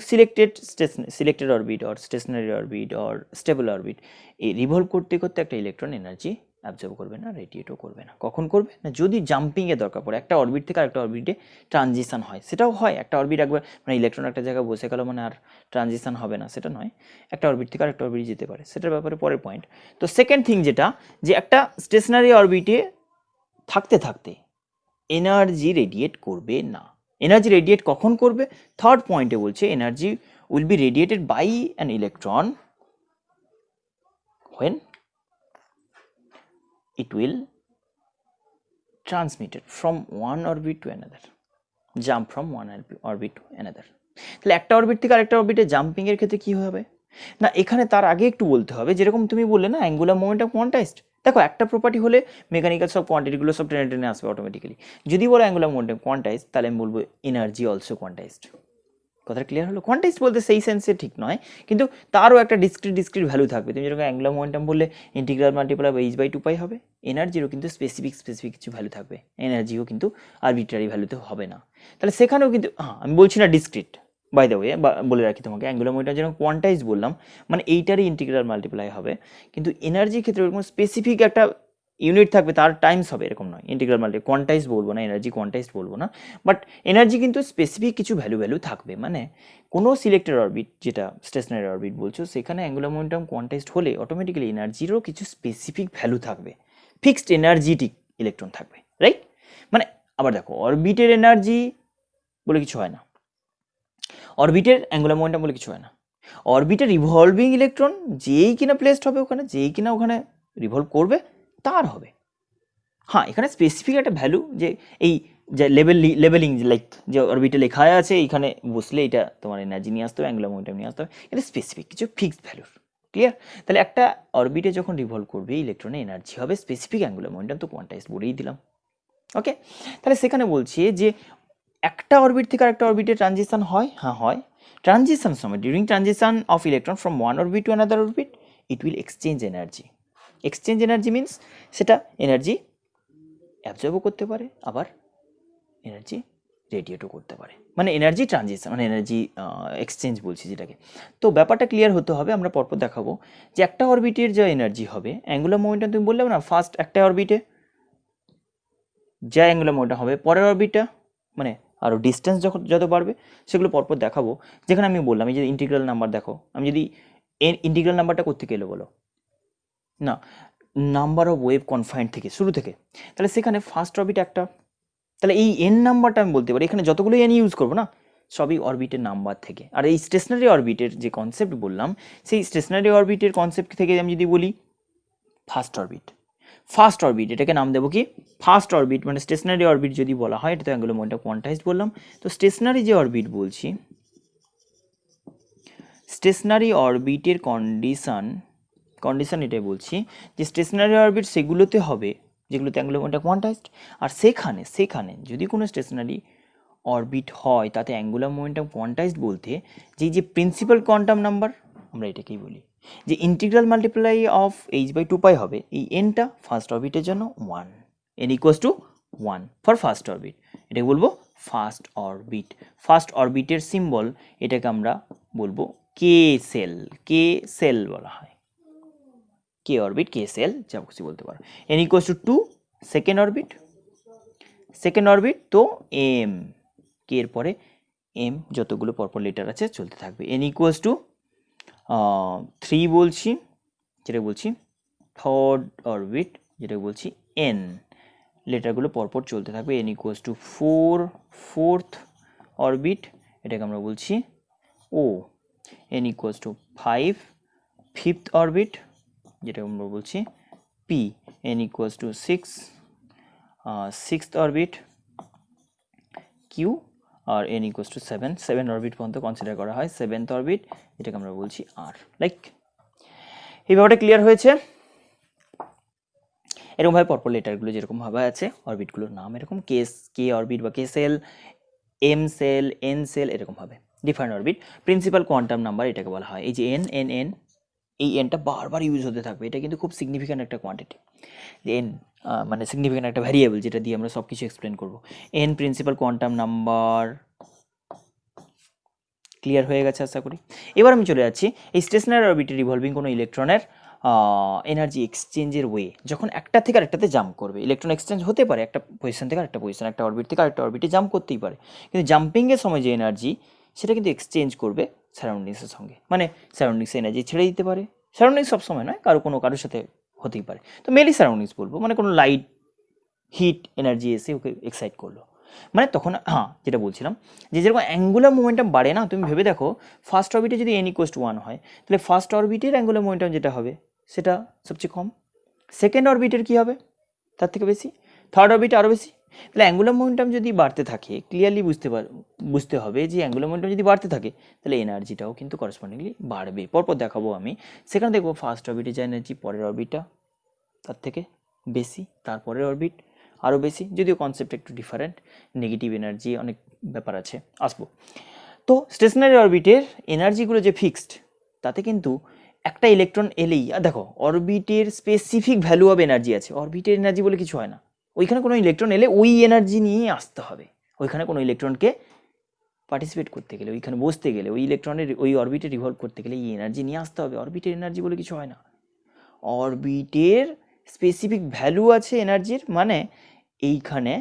selected orbit or stationary orbit or stable orbit, এই রিভলভ করতে করতে একটা ইলেকট্রন এনার্জি অ্যাবজর্ব করবে না, রেডিয়েটও করবে না। কখন করবে না? যদি জাম্পিংয়ে দরকার পড়ে, একটা অরবিট থেকে আরেকটা অরবিটে ট্রানজিশন হয়, সেটাও হয়। একটা অরবিট একবার মানে ইলেকট্রন একটা জায়গায় বসে গেল মানে আর ট্রানজিশন হবে না, সেটা নয়। একটা অরবিট থেকে আরেকটা অরবিট যেতে পারে, সেটার ব্যাপারে পরের পয়েন্ট। তো সেকেন্ড থিং যেটা, যে একটা স্টেশনারি অরবিটে থাকতে থাকতে এনার্জি রেডিয়েট করবে না। এনার্জি রেডিয়েট কখন করবে? থার্ড পয়েন্টে বলছে energy will be radiated by an electron when it will transmitted from one orbit to another, jump from one orbit to another। তাহলে একটা অরবিট থেকে আরেকটা অরবিটে জাম্পিং এর ক্ষেত্রে কি হবে না, এখানে তার আগে একটু বলতে হবে, যেরকম তুমি বললে না অ্যাঙ্গুলার মোমেন্টাম কোয়ান্টাইজড, দেখো একটা প্রপার্টি হলে মেকানিক্যাল সব কোয়ান্টিটিগুলো সব টেনে টেনে আসবে অটোমেটিক্যালি। যদি বলো অ্যাঙ্গুলার মোমেন্টাম কোয়ান্টাইজড, তাহলে আমি বলবো এনার্জি অলসো কোয়ান্টাইজড। কথাটা ক্লিয়ার হলো? কোয়ান্টাইজড বলতে সেই সেন্সে ঠিক নয়, কিন্তু তারও একটা ডিসক্রিট ভ্যালু থাকবে। তুমি যেরকম অ্যাঙ্গুলার মোমেন্টাম বললে ইন্টিগ্রাল মাল্টিপ্লাই বাই h/2 হবে, এনার্জিরও কিন্তু স্পেসিফিক কিছু ভ্যালু থাকবে, এনার্জিও কিন্তু আরবিট্রারি ভ্যালুতে হবে না। তাহলে সেখানেও কিন্তু, হ্যাঁ আমি বলছি না ডিসক্রিট, বাই দ্য ওয়ে, বলে রাখি তোমাকে, অ্যাঙ্গুলার মোমেন্টাম যেরকম কোয়ান্টাইজ বললাম, মানে এইটারই ইন্টিগ্রাল মাল্টিপ্লাই হবে, কিন্তু এনার্জির ক্ষেত্রে ওরকম স্পেসিফিক একটা ইউনিট থাকবে, তার টাইমস হবে, এরকম নয়। ইন্টিগ্রাল মাল্টি কোয়ান্টাইজ বলবো না, এনার্জি কোয়ান্টাইজ বলবো না, বাট এনার্জি কিন্তু স্পেসিফিক কিছু ভ্যালু থাকবে। মানে কোনো সিলেক্টেড অরবিট, যেটা স্টেশনারি অরবিট বলছো, সেখানে অ্যাঙ্গুলার মোমেন্টাম কোয়ান্টাইজড হলে অটোমেটিক্যালি এনার্জিরও কিছু স্পেসিফিক ভ্যালু থাকবে, ফিক্সড এনার্জিটিক ইলেকট্রন থাকবে, রাইট? মানে আবার দেখো, অরবিটের এনার্জি বলে কিছু হয় না, অরবিটের অ্যাঙ্গুলার মোমেন্টাম বলে কিছু হয় না, অরবিটের রিভলভিং ইলেকট্রন যেই কিনা প্লেসড হবে ওখানে, যেই কিনা ওখানে রিভলভ করবে তার হবে। হ্যাঁ, এখানে স্পেসিফিক একটা ভ্যালু, যে এই যে লেভেলিং, লাইক যে অরবিটে লেখা আছে এইখানে বসলে এটা তোমার এনার্জি নিয়ে আসতে হবে, অ্যাঙ্গুলার মোমেন্টাম নিয়ে আসতে হবে, এটা স্পেসিফিক কিছু ফিক্সড ভ্যালুর। ক্লিয়ার? তাহলে একটা অরবিটে যখন রিভলভ করবে ইলেকট্রনের এনার্জি হবে স্পেসিফিক, অ্যাঙ্গুলার মোমেন্টাম তো কোয়ান্টাইজ বলেই দিলাম। ওকে, তাহলে সেখানে বলছি যে একটা অরবিট থেকে আরেকটা অরবিটে ট্রানজিশন হয়, হ্যাঁ হয়। ট্রানজিশন সময়, during transition of electron from one orbit to another orbit, it will exchange energy. Exchange energy means সেটা এনার্জি অ্যাবজর্বও করতে পারে, আবার এনার্জি রেডিয়েটও করতে পারে, মানে এনার্জি ট্রানজিশন, মানে এনার্জি এক্সচেঞ্জ বলছি যেটাকে। তো ব্যাপারটা ক্লিয়ার হতে হবে, আমরা পরপর দেখাবো যে একটা অরবিটের যা এনার্জি হবে, অ্যাঙ্গুলার মোমেন্টাম তুমি বললে না, ফার্স্ট একটা অরবিটে যা অ্যাঙ্গুলার মোমেন্টাম হবে, পরের অরবিটটা মানে আরও ডিস্টেন্স যত বাড়বে সেগুলো পরপর দেখাবো। যেখানে আমি বললাম এই যে ইন্টিগ্রাল নাম্বার, দেখো আমি যদি ইন্টিগ্রাল নাম্বারটা কোত্থেকে এলো বলো না, নাম্বার অফ ওয়েভ কনফাইন্ড থেকে, শুরু থেকে, তাহলে সেখানে ফার্স্ট অরবিট একটা, তাহলে এই এন নাম্বারটা আমি বলতে পারি, এখানে যতগুলো এন ইউজ করবো না সবই অরবিটের নাম্বার থেকে। আর এই স্টেশনারি অরবিটের যে কনসেপ্ট বললাম, সেই স্টেশনারি অরবিটের কনসেপ্ট থেকে আমি যদি বলি ফার্স্ট অরবিট, এটাকে নাম দেবো কি ফার্স্ট অরবিট, মানে স্টেশনারি অরবিট যদি বলা হয়, এটা তো অ্যাঙ্গুলার মোমেন্টাম কোয়ান্টাইজড বললাম। তো স্টেশনারি যে অরবিট বলছি, স্টেশনারি অরবিটের কন্ডিশন এটাই বলছি যে স্টেশনারি অরবিট সেগুলোতে হবে যেগুলোতে অ্যাঙ্গুলার মোমেন্টাম কোয়ান্টাইজড, আর সেখানে যদি কোনো স্টেশনারি অরবিট হয় তাতে অ্যাঙ্গুলার মোমেন্টাম কোয়ান্টাইজড বলতে যে প্রিন্সিপাল কোয়ান্টাম নাম্বার, আমরা এটাকেই বলি যে ইন্টিগ্রাল মাল্টিপ্লাই অফ h/2π হবে, এই এনটা ফার্স্ট অরবিটের জন্য 1, n equals to 1 for first orbit, এটাকে বলবো ফার্স্ট অরবিটের সিম্বল, এটাকে আমরা বলবো কে সেল বলা হয়, কে অরবিট, কে সেল, যা খুশি বলতে পারো। n equals two 2 second orbit, তো এম, কে এর পরে এম যতগুলো পরপর লেটার আছে চলতে থাকবে। n ইকুয়ালস টু 3 বলছি, যেটা বলছি থার্ড অরবিট, যেটা বলছি এন, লেটারগুলো পরপর চলতে থাকবে। n equals to 4 fourth orbit, এটাকে আমরা বলছি O. n equals to 5 fifth orbit, যেটা আমরা বলছি P. n equals to 6 sixth orbit Q, আর n ইকুয়ালস টু 7 অরবিট পর্যন্ত কনসিডার করা হয়, সেভেন্থ অরবিট, যেটাকে আমরা বলছি আর। লাইক এই ব্যাপারটা ক্লিয়ার হয়েছে? এরকমভাবে পরপর লেটারগুলো যেরকমভাবে আছে অরবিটগুলোর নাম এরকম কে অরবিট বা K shell, M shell, N shell, এরকমভাবে different orbit. Principal quantum number এটাকে বলা হয়। এই যে এন এন এন, এই এনটা বারবার ইউজ হতে থাকবে, এটা কিন্তু খুব সিগনিফিক্যান্ট একটা কোয়ান্টিটি। এন মানে সিগনিফিক্যান্ট একটা ভ্যারিয়েবল যেটা দিয়ে আমরা সব কিছু এক্সপ্লেন করবো। N principal quantum number, clear হয়ে গেছে আশা করি। এবার আমি চলে যাচ্ছি এই স্টেশনারি অরবিটে রিভলভিং কোনো ইলেকট্রনের এনার্জি এক্সচেঞ্জের ওয়ে। যখন একটা থেকে আরেকটাতে জাম্প করবে, ইলেকট্রন এক্সচেঞ্জ হতে পারে একটা পজিশন থেকে আরেকটা পজিশন, একটা অরবিট থেকে আরেকটা অরবিটে জাম্প করতেই পারে, কিন্তু জাম্পিংয়ের সময় যে এনার্জি সেটা কিন্তু এক্সচেঞ্জ করবে সারাউন্ডিংসের সঙ্গে, মানে সারাউন্ডিংসে এনার্জি ছেড়ে দিতে পারে। সারাউন্ডিংস সবসময় নয়, কারোর সাথে হতেই পারে, তো মেনলি সারাউন্ডিংস বলবো, মানে কোনো লাইট হিট এনার্জি এসে ওকে এক্সাইট করলো, মানে তখন যেটা বলছিলাম যে যেরকম অ্যাঙ্গুলার মোমেন্টাম বাড়ে না, তুমি ভেবে দেখো ফার্স্ট অরবিটে যদি n = 1 হয়, তাহলে ফার্স্ট অরবিটের অ্যাঙ্গুলার মোমেন্টাম যেটা হবে সেটা সবচেয়ে কম, সেকেন্ড অরবিটের কী হবে তার থেকে বেশি, থার্ড অরবিটে আরও বেশি। তাহলে অ্যাঙ্গুলার মোমেন্টাম যদি বাড়তে থাকে, ক্লিয়ারলি বুঝতে হবে যে অ্যাঙ্গুলার মোমেন্টাম যদি বাড়তে থাকে তাহলে এনার্জিটাও কিন্তু করসপন্ডিংলি বাড়বে। পরপর দেখাবো আমি, সেখানে দেখবো ফার্স্ট অরবিটে যা এনার্জি, পরের অরবিটটা তার থেকে বেশি, তারপরের অরবিট আরও বেশি, যদিও কনসেপ্ট একটু ডিফারেন্ট, নেগেটিভ এনার্জি অনেক ব্যাপার আছে, আসবো। তো স্টেশনারি অরবিটের এনার্জিগুলো যে ফিক্সড, তাতে কিন্তু একটা ইলেকট্রন এলেই, দেখো অরবিটের স্পেসিফিক ভ্যালু অফ এনার্জি আছে, অরবিটের এনার্জি বলে কিছু হয় না, ওইখানে কোনো ইলেকট্রন এলে ওই এনার্জি নিয়ে আসতে হবে, ওইখানে কোনো ইলেকট্রনকে পার্টিসিপেট করতে গেলে, ওইখানে বসতে গেলে, ওই ইলেকট্রনের ওই অরবিটে রিভলভ করতে গেলে এই এনার্জি নিয়ে আসতে হবে, অরবিটের এনার্জি বলে কিছু হয় না। অরবিটের স্পেসিফিক ভ্যালু আছে এনার্জির, মানে এইখানে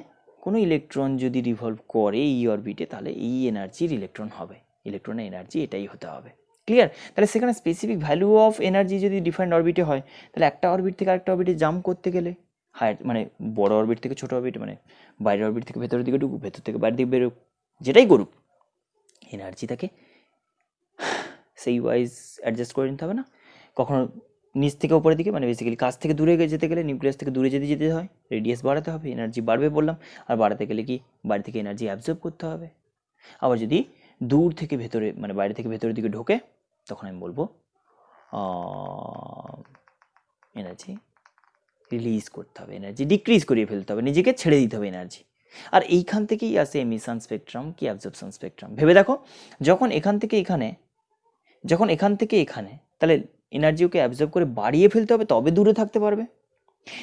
কোনো ইলেকট্রন যদি রিভলভ করে এই অরবিটে, তাহলে এই এনার্জির ইলেকট্রন হবে, ইলেকট্রনের এনার্জি এটাই হতে হবে, ক্লিয়ার? তাহলে সেখানে স্পেসিফিক ভ্যালু অফ এনার্জি যদি ডিফারেন্ট অরবিটে হয়, তাহলে একটা অরবিট থেকে আরেকটা অরবিটে জাম্প করতে গেলে, হায়ার মানে বড় অরবিট থেকে ছোটো অরবিট, মানে বাইরের অরবিট থেকে ভেতরের দিকে ঢুকুক, ভেতর থেকে বাইরের দিকে বেরোক, যেটাই করুক, এনার্জি তাকে সেই ওয়াইজ অ্যাডজাস্ট করে নিতে হবে না। কখনো নিচ থেকে উপরের দিকে, মানে বেসিক্যালি কাছ থেকে দূরে যেতে গেলে, নিউক্লিয়াস থেকে দূরে যেতে হয়, রেডিয়াস বাড়াতে হবে, এনার্জি বাড়বে বললাম। আর বাড়াতে গেলে কি, বাইরে থেকে এনার্জি অ্যাবজর্ব করতে হবে। আবার যদি দূর থেকে ভেতরে, মানে বাইরে থেকে ভেতরের দিকে ঢোকে, তখন আমি বলবো এনার্জি রিলিজ করতে হবে, এনার্জি ডিক্রিজ করিয়ে ফেলতে হবে, নিজেকে ছেড়ে দিতে হবে এনার্জি। আর এইখান থেকেই আসে এমিশন স্পেকট্রাম কি অ্যাবজর্পশন স্পেকট্রাম। ভেবে দেখো, যখন এখান থেকে এখানে, তাহলে এনার্জি ওকে অ্যাবজর্ব করে বাড়িয়ে ফেলতে হবে, তবে দূরে থাকতে পারবে,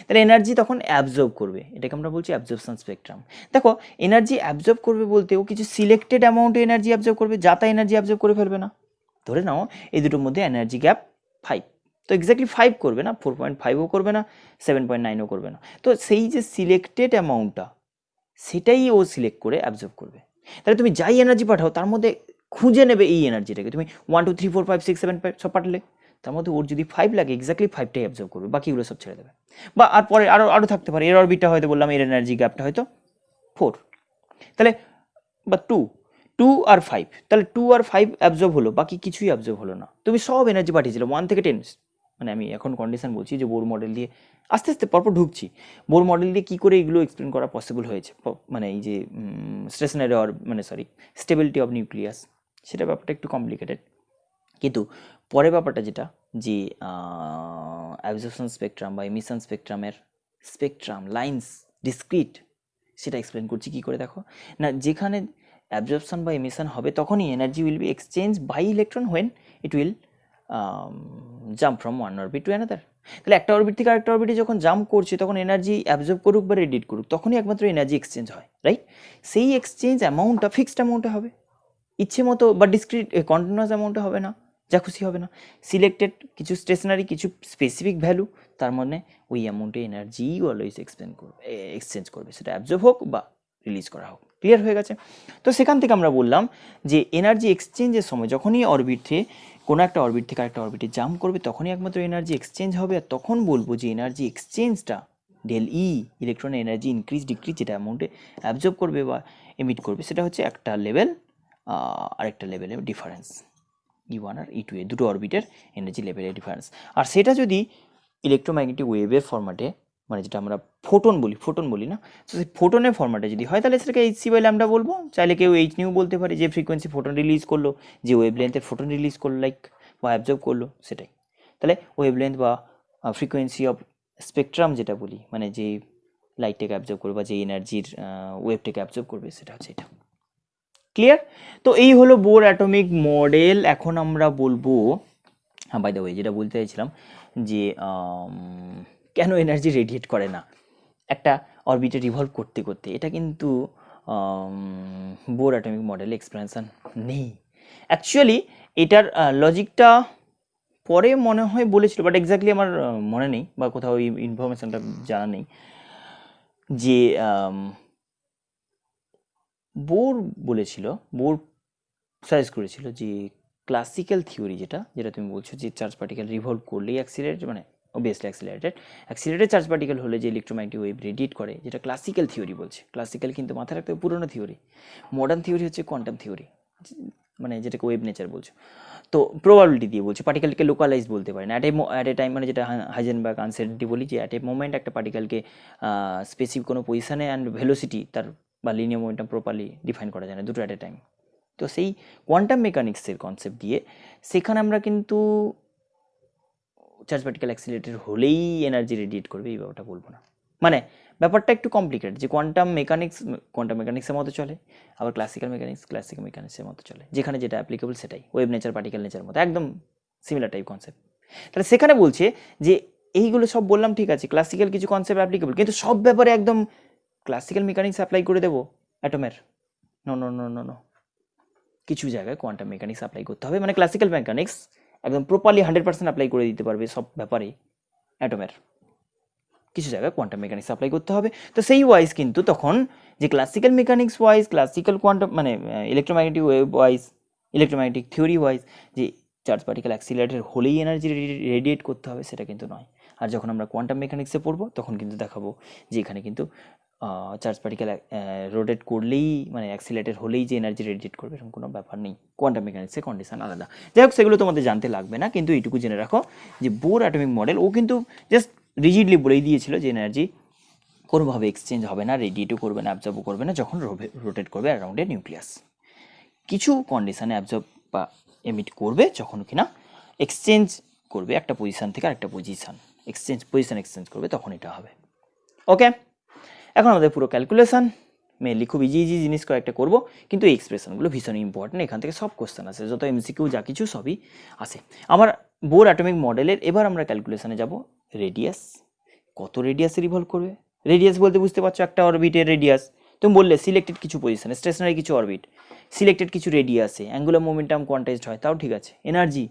তাহলে এনার্জি তখন অ্যাবজর্ব করবে, এটাকে আমরা বলছি অ্যাবজর্পশন স্পেকট্রাম। দেখো এনার্জি অ্যাবজর্ব করবে বলতে ও কিছু সিলেক্টেড অ্যামাউন্টে এনার্জি অ্যাবজর্ব করবে, যা তা এনার্জি অ্যাবজর্ব করে ফেলবে না। ধরে নাও এই দুটোর মধ্যে এনার্জি গ্যাপ 5, তো এক্স্যাক্টলি 5 করবে না, 4.5ও করবে না, 7.9ও করবে না, তো সেই যে সিলেক্টেড অ্যামাউন্টটা, সেটাই ও সিলেক্ট করে অ্যাবজর্ব করবে। তাহলে তুমি যাই এনার্জি পাঠাও, তার মধ্যে খুঁজে নেবে এই এনার্জিটাকে, তুমি 1 2 3 4 5 6 7 5 সব পাঠালে, তার মধ্যে ওর যদি 5 লাগে, এক্স্যাক্টলি 5টাই অ্যাবজর্ব করবে, বাকিগুলো সব ছেড়ে দেবে। বা আর পরে আরও থাকতে পারে, এর অরবিটটা হয়তো বললাম, এর এনার্জি গ্যাপটা হয়তো 4, তাহলে বা 2 আর 5, তাহলে 2 আর 5 অ্যাবজর্ব হলো, বাকি কিছুই অ্যাবজর্ব হলো না, তুমি সব এনার্জি পাঠিয়েছিলে 1 থেকে 10, মানে আমি এখন কন্ডিশন বলছি যে বোর মডেল দিয়ে আস্তে আস্তে পরপর ঢুকছি, বোর মডেল দিয়ে কী করে এগুলো এক্সপ্লেন করা পসিবল হয়েছে, মানে এই যে স্টেশনারি স্টেবিলিটি অফ নিউক্লিয়াস, সেটা ব্যাপারটা একটু কমপ্লিকেটেড। কিন্তু পরের ব্যাপারটা যেটা, যে অ্যাবজর্পশন স্পেকট্রাম বা এমিশন স্পেকট্রামের স্পেকট্রাম লাইন্স ডিসক্রিট, সেটা এক্সপ্লেন করছি কী করে। দেখো না, যেখানে অ্যাবজর্পশন বা এমিশন হবে, তখনই energy will be exchange by electron when it will jump from one orbit to another. তাহলে একটা অরবিট থেকে আরেকটা অরবিটে যখন জাম্প করছে, তখন এনার্জি অ্যাবজর্ব করুক বা রেডিয়েট করুক, তখনই একমাত্র এনার্জি এক্সচেঞ্জ হয়, রাইট? সেই এক্সচেঞ্জ অ্যামাউন্টটা ফিক্সড অ্যামাউন্টে হবে, ইচ্ছে মতো বা ডিসক্রিট কন্টিনিউয়াস অ্যামাউন্টে হবে না, যা খুশি হবে না, সিলেক্টেড কিছু স্টেশনারি কিছু স্পেসিফিক ভ্যালু, তার মানে ওই অ্যামাউন্টে এনার্জি অলওয়েজ এক্সচেঞ্জ করবে, সেটা অ্যাবজর্ব হোক বা রিলিজ করা হোক, ক্লিয়ার হয়ে গেছে? তো সেখান থেকে আমরা বললাম যে এনার্জি এক্সচেঞ্জের সময় যখনই অরবিটে কোনো একটা অরবিট থেকে আরেকটা অরবিটে জাম্প করবে, তখনই একমাত্র এনার্জি এক্সচেঞ্জ হবে। আর তখন বলবো যে এনার্জি এক্সচেঞ্জটা ডেল ই, ইলেকট্রনের এনার্জি ইনক্রিজ ডিক্রিজ যেটা অ্যামাউন্টে অ্যাবজর্ব করবে বা এমিট করবে, সেটা হচ্ছে একটা লেভেল আরেকটা লেভেলের ডিফারেন্স, E1 আর E2 দুটো অরবিটের এনার্জি লেভেলের ডিফারেন্স। আর সেটা যদি ইলেকট্রোম্যাগনেটিক ওয়েভের ফরম্যাটে, মানে যেটা আমরা ফোটন বলি না, তো সেই ফোটনের ফরম্যাটে যদি হয়, তাহলে সেটাকে hc/λ বলবো, চাইলে কেউ h নিউ বলতে পারে, যে ফ্রিকোয়েন্সি ফোটন রিলিজ করলো, যে ওয়েভ লেন্থের ফোটন রিলিজ করলো, লাইক বা অ্যাবজর্ব করলো, সেটাই। তাহলে ওয়েভলেন্থ বা ফ্রিকোয়েন্সি অফ স্পেকট্রাম যেটা বলি, মানে যে লাইটটাকে অ্যাবজর্ব করবে বা যে এনার্জির ওয়েভটাকে অ্যাবজর্ব করবে, সেটা হচ্ছে এটা। ক্লিয়ার? তো এই হলো বোর অ্যাটমিক মডেল। এখন আমরা বলবো, হ্যাঁ বাই দ্য ওয়ে যেটা বলতে চাইছিলাম যে কেন এনার্জি রেডিয়েট করে না একটা অরবিটে রিভলভ করতে করতে, এটা কিন্তু বোর অ্যাটমিক মডেলে এক্সপ্লেনেশন নেই। অ্যাকচুয়ালি এটার লজিকটা পরে মনে হয় বলেছিল, বাট এক্স্যাক্টলি আমার মনে নেই বা কোথাও ওই ইনফরমেশনটা জানা নেই যে বোর বলেছিল, বোর সাজেস্ট করেছিল যে ক্লাসিক্যাল থিওরি যেটা যেটা তুমি বলছো যে চার্জ পার্টিকেল রিভলভ করলেই অ্যাক্সিলারেট, মানে অবভিয়াসলি অ্যাক্সিলারেটেড চার্জ পার্টিকেল হলে যে ইলেকট্রোম্যাগনেটিক ওয়েভ রেডিয়েট করে, যেটা ক্লাসিক্যাল থিওরি বলছে। ক্লাসিক্যাল কিন্তু মাথায় রাখতে হবে পুরোনো থিওরি, মডার্ন থিওরি হচ্ছে কোয়ান্টাম থিওরি, মানে যেটাকে ওয়েভ নেচার বলছো। তো প্রবাবিলিটি দিয়ে বলছে, পার্টিকেলকে লোকালাইজ বলতে পারে না অ্যাট এ টাইম, মানে যেটা হাইজেনবার্গ আনসার্টেনিটি বলি, যে অ্যাট এ মোমেন্ট একটা পার্টিকেলকে স্পেসিফিক কোনো পজিশনে অ্যান্ড ভেলোসিটি তার বা লিনিয়ার মোমেন্টাম প্রপারলি ডিফাইন করা যায় না, দুটো অ্যাট এ টাইম। তো সেই কোয়ান্টাম মেকানিক্সের কনসেপ্ট দিয়ে সেখানে আমরা কিন্তু চার্জ পার্টিকেল অ্যাক্সিলারেটেড হলেই এনার্জি রেডিয়েট করবে এই ব্যাপারটা বলবো না। মানে ব্যাপারটা একটু কমপ্লিকেটেড, যে কোয়ান্টাম মেকানিক্সের মতো চলে, আবার ক্লাসিক্যাল মেকানিক্সের মতো চলে, যেখানে যেটা অ্যাপ্লিকেবল সেটাই, ওয়েভ নেচার পার্টিকেল নেচার মতো একদম সিমিলার টাইপ কনসেপ্ট। তাহলে সেখানে বলছে যে এইগুলো সব বললাম ঠিক আছে, ক্লাসিক্যাল কিছু কনসেপ্ট অ্যাপ্লিকেবল, কিন্তু সব ব্যাপারে একদম ক্লাসিক্যাল মেকানিক্স অ্যাপ্লাই করে দেবো অ্যাটমের? No no no no no, কিছু জায়গায় কোয়ান্টাম মেকানিক্স অ্যাপ্লাই করতে হবে, মানে ক্লাসিক্যাল মেকানিক্স একদম প্রপারলি 100% অ্যাপ্লাই করে দিতে পারবে সব ব্যাপারে অ্যাটমের, কিছু জায়গায় কোয়ান্টাম মেকানিক্স অ্যাপ্লাই করতে হবে। তো সেই ওয়াইজ কিন্তু তখন যে classical mechanics wise, classical quantum মানে electromagnetic wave wise, electromagnetic theory wise যে চার্জ পার্টিকেল অ্যাক্সিলারেটেড হলেই এনার্জি রেডিয়েট করতে হবে, সেটা কিন্তু নয়। আর যখন আমরা কোয়ান্টাম মেকানিক্সে পড়বো তখন কিন্তু দেখাবো যে এখানে কিন্তু চার্জ পার্টিকেল রোটেট করলেই, মানে অ্যাক্সিলারেটেড হলেই যে এনার্জি রেডিয়েট করবে এরকম কোনো ব্যাপার নেই, কোয়ান্টাম মেকানিক্সের কন্ডিশন আলাদা। যাই হোক, সেগুলো তোমাদের জানতে লাগবে না, কিন্তু এইটুকু জেনে রাখো যে বোর অ্যাটমিক মডেল ও কিন্তু জাস্ট রিজিডলি বলেই দিয়েছিল যে এনার্জি কোনোভাবে এক্সচেঞ্জ হবে না, রেডিয়েটও করবে না, অ্যাবজর্বও করবে না যখন রোটেট করবে অ্যারাউন্ড এ নিউক্লিয়াস। কিছু কন্ডিশনে অ্যাবজর্ব বা এমিট করবে যখন কিনা এক্সচেঞ্জ করবে একটা পজিশন থেকে আরেকটা পজিশন, পজিশন এক্সচেঞ্জ করবে, তখন এটা হবে। ওকে, এখন আমাদের পুরো ক্যালকুলেশন মেনলি খুব ইজি জিনিস কয়েকটা করবো, কিন্তু এই এক্সপ্রেশনগুলো ভীষণ ইম্পর্টেন্ট, এখান থেকে সব কোশ্চেন আসে, যত এমসিকিউ যা কিছু সবই আসে। আমার বোর অ্যাটমিক মডেলের এবার আমরা ক্যালকুলেশনে যাব। রেডিয়াস, কত রেডিয়াসে রিভলভ করবে? রেডিয়াস বলতে বুঝতে পারছো একটা অরবিটের রেডিয়াস। তুমি বললে সিলেক্টেড কিছু পজিশনে, স্টেশনারি কিছু অরবিট, সিলেক্টেড কিছু রেডিয়াসে অ্যাঙ্গুলার মোমেন্টাম কোয়ান্টাইজড হয়, তাও ঠিক আছে। এনার্জি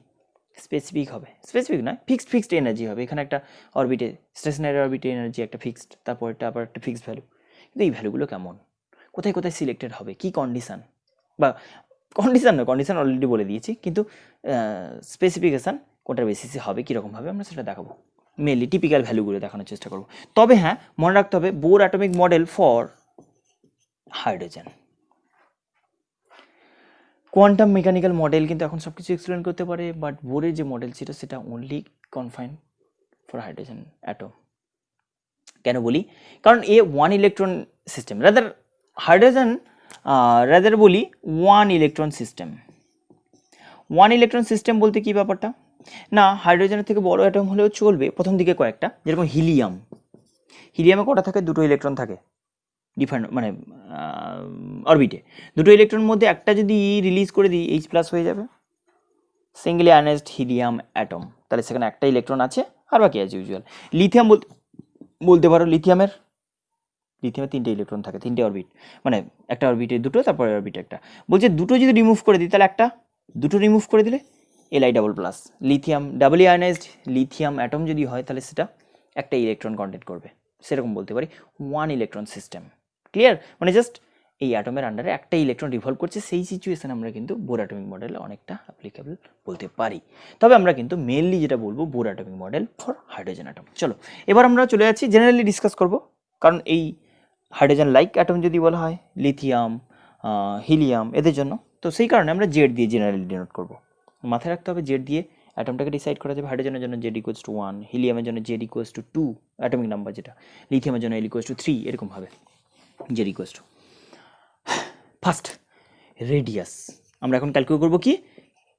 স্পেসিফিক হবে, স্পেসিফিক নয়, ফিক্সড এনার্জি হবে। এখানে একটা অরবিটে, স্টেশনারি অরবিটে এনার্জি একটা ফিক্সড, তারপর এটা আবার একটা ফিক্সড ভ্যালু। কিন্তু এই ভ্যালুগুলো কেমন, কোথায় কোথায় সিলেক্টেড হবে, কি কন্ডিশান, বা কন্ডিশান অলরেডি বলে দিয়েছি, কিন্তু স্পেসিফিকেশান কোনটার বেসিসে হবে, কীরকমভাবে আমরা সেটা দেখাবো। মেনলি টিপিক্যাল ভ্যালুগুলো দেখানোর চেষ্টা করবো। তবে হ্যাঁ, মনে রাখতে হবে Bohr atomic model for hydrogen. Quantum mechanical model কিন্তু এখন সব কিছু এক্সপ্লেন করতে পারে, বাট বোরের যে মডেল ছিল সেটা only confine for hydrogen atom. কেন বলি, কারণ a one electron system, rather hydrogen rather বলি one electron system. One electron system বলতে কী ব্যাপারটা, না হাইড্রোজেনের থেকে বড় অ্যাটম হলেও চলবে প্রথম দিকে কয়েকটা, যেরকম হিলিয়ামে কটা থাকে, দুটো ইলেকট্রন থাকে ডিফারেন্ট, মানে অরবিটে দুটো ইলেকট্রনের মধ্যে একটা যদি রিলিজ করে দিই H+ হয়ে যাবে, সিঙ্গেলি আয়নাইজড হিলিয়াম অ্যাটম, তাহলে সেখানে একটা ইলেকট্রন আছে আর বাকি আছে ইউজুয়াল। লিথিয়াম বলতে পারো, লিথিয়ামের তিনটে ইলেকট্রন থাকে, তিনটে অরবিট, মানে একটা অরবিটে দুটো, তারপরে অরবিটে একটা। বলছে দুটো যদি রিমুভ করে দিই তাহলে একটা, দুটো রিমুভ করে দিলে Li++, lithium ডাবলি ionised lithium atom যদি হয় তাহলে সেটা একটা ইলেকট্রন কন্টেন্ট করবে, সেরকম বলতে পারি ওয়ান ইলেকট্রন সিস্টেম। ক্লিয়ার? মানে জাস্ট এই অ্যাটমের আন্ডারে একটা ইলেকট্রন রিভলভ করছে, সেই সিচুয়েশন আমরা কিন্তু বোর অ্যাটমিক মডেলে অনেকটা অ্যাপ্লিকেবল বলতে পারি। তবে আমরা কিন্তু মেনলি যেটা বলবো Bohr atomic model for hydrogen atom. চলো এবার আমরা চলে যাচ্ছি জেনারেলি ডিসকাস করব, কারণ এই হাইড্রোজেন লাইক অ্যাটম যদি বলা হয় লিথিয়াম, হিলিয়াম, এদের জন্য, তো সেই কারণে আমরা জেড দিয়ে জেনারেলি ডিনোট করব। মাথায় রাখতে হবে জেড দিয়ে অ্যাটমটাকে ডিসাইড করা যাবে। হাইড্রোজেনের জন্য Z=1, হিলিয়ামের জন্য Z=2 অ্যাটমিক নাম্বার যেটা, লিথিয়ামের জন্য L=3, এরকমভাবে Z=। ফার্স্ট রেডিয়াস, আমরা এখন ক্যালকুলেট করবো কি